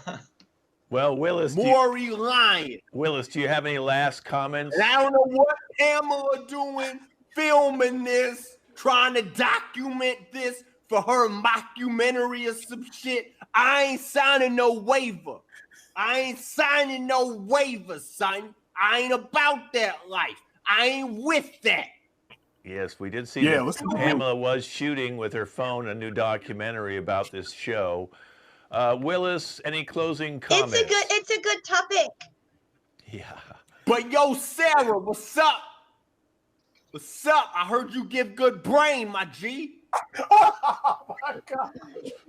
[SPEAKER 5] with
[SPEAKER 1] Well, Willis,
[SPEAKER 4] Maury lying.
[SPEAKER 1] Willis, do you have any last comments?
[SPEAKER 4] And I don't know what Pamela doing, filming this, trying to document this for her mockumentary or some shit. I ain't signing no waiver. I ain't signing no waiver, son. I ain't about that life. I ain't with that.
[SPEAKER 1] Yes, we did see that Pamela was shooting with her phone a new documentary about this show. Willis, any closing comments?
[SPEAKER 2] It's a good topic.
[SPEAKER 1] Yeah.
[SPEAKER 4] But yo, Sarah, what's up? What's up? I heard you give good brain, my G.
[SPEAKER 6] Oh my God.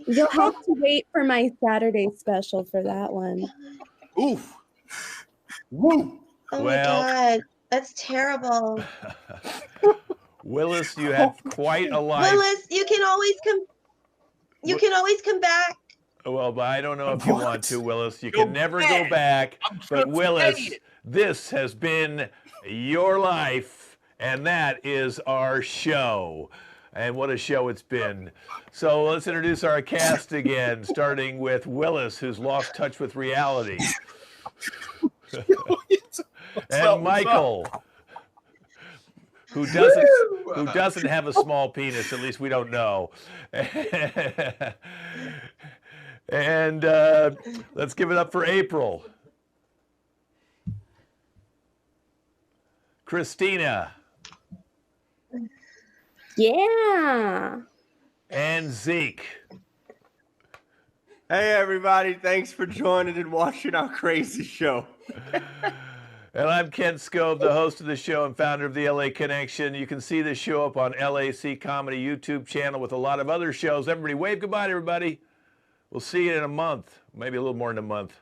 [SPEAKER 3] You'll have to wait for my Saturday special for that one.
[SPEAKER 4] Oof.
[SPEAKER 6] Woo.
[SPEAKER 2] Oh
[SPEAKER 1] Well-
[SPEAKER 2] my God, that's terrible.
[SPEAKER 1] Willis, you had quite a life.
[SPEAKER 2] Willis, you can always come. You can always come back.
[SPEAKER 1] Well, but I don't know if you
[SPEAKER 6] What?
[SPEAKER 1] want to, Willis. You
[SPEAKER 4] Go
[SPEAKER 1] can never go
[SPEAKER 4] back.
[SPEAKER 1] back.
[SPEAKER 4] I'm
[SPEAKER 1] But
[SPEAKER 4] just
[SPEAKER 1] Willis,
[SPEAKER 4] saying.
[SPEAKER 1] this has been your life, and that is our show. And what a show it's been. So let's introduce our cast again, starting with Willis, who's lost touch with reality, and Michael, who doesn't have a small penis. At least we don't know. And let's give it up for April. Christina.
[SPEAKER 3] Yeah.
[SPEAKER 1] And Zeke.
[SPEAKER 4] Hey, everybody. Thanks for joining and watching our crazy show.
[SPEAKER 1] And I'm Ken Scove, the host of the show and founder of the LA Connection. You can see this show up on LAC Comedy YouTube channel with a lot of other shows. Everybody wave goodbye to everybody. We'll see you in a month, maybe a little more than a month.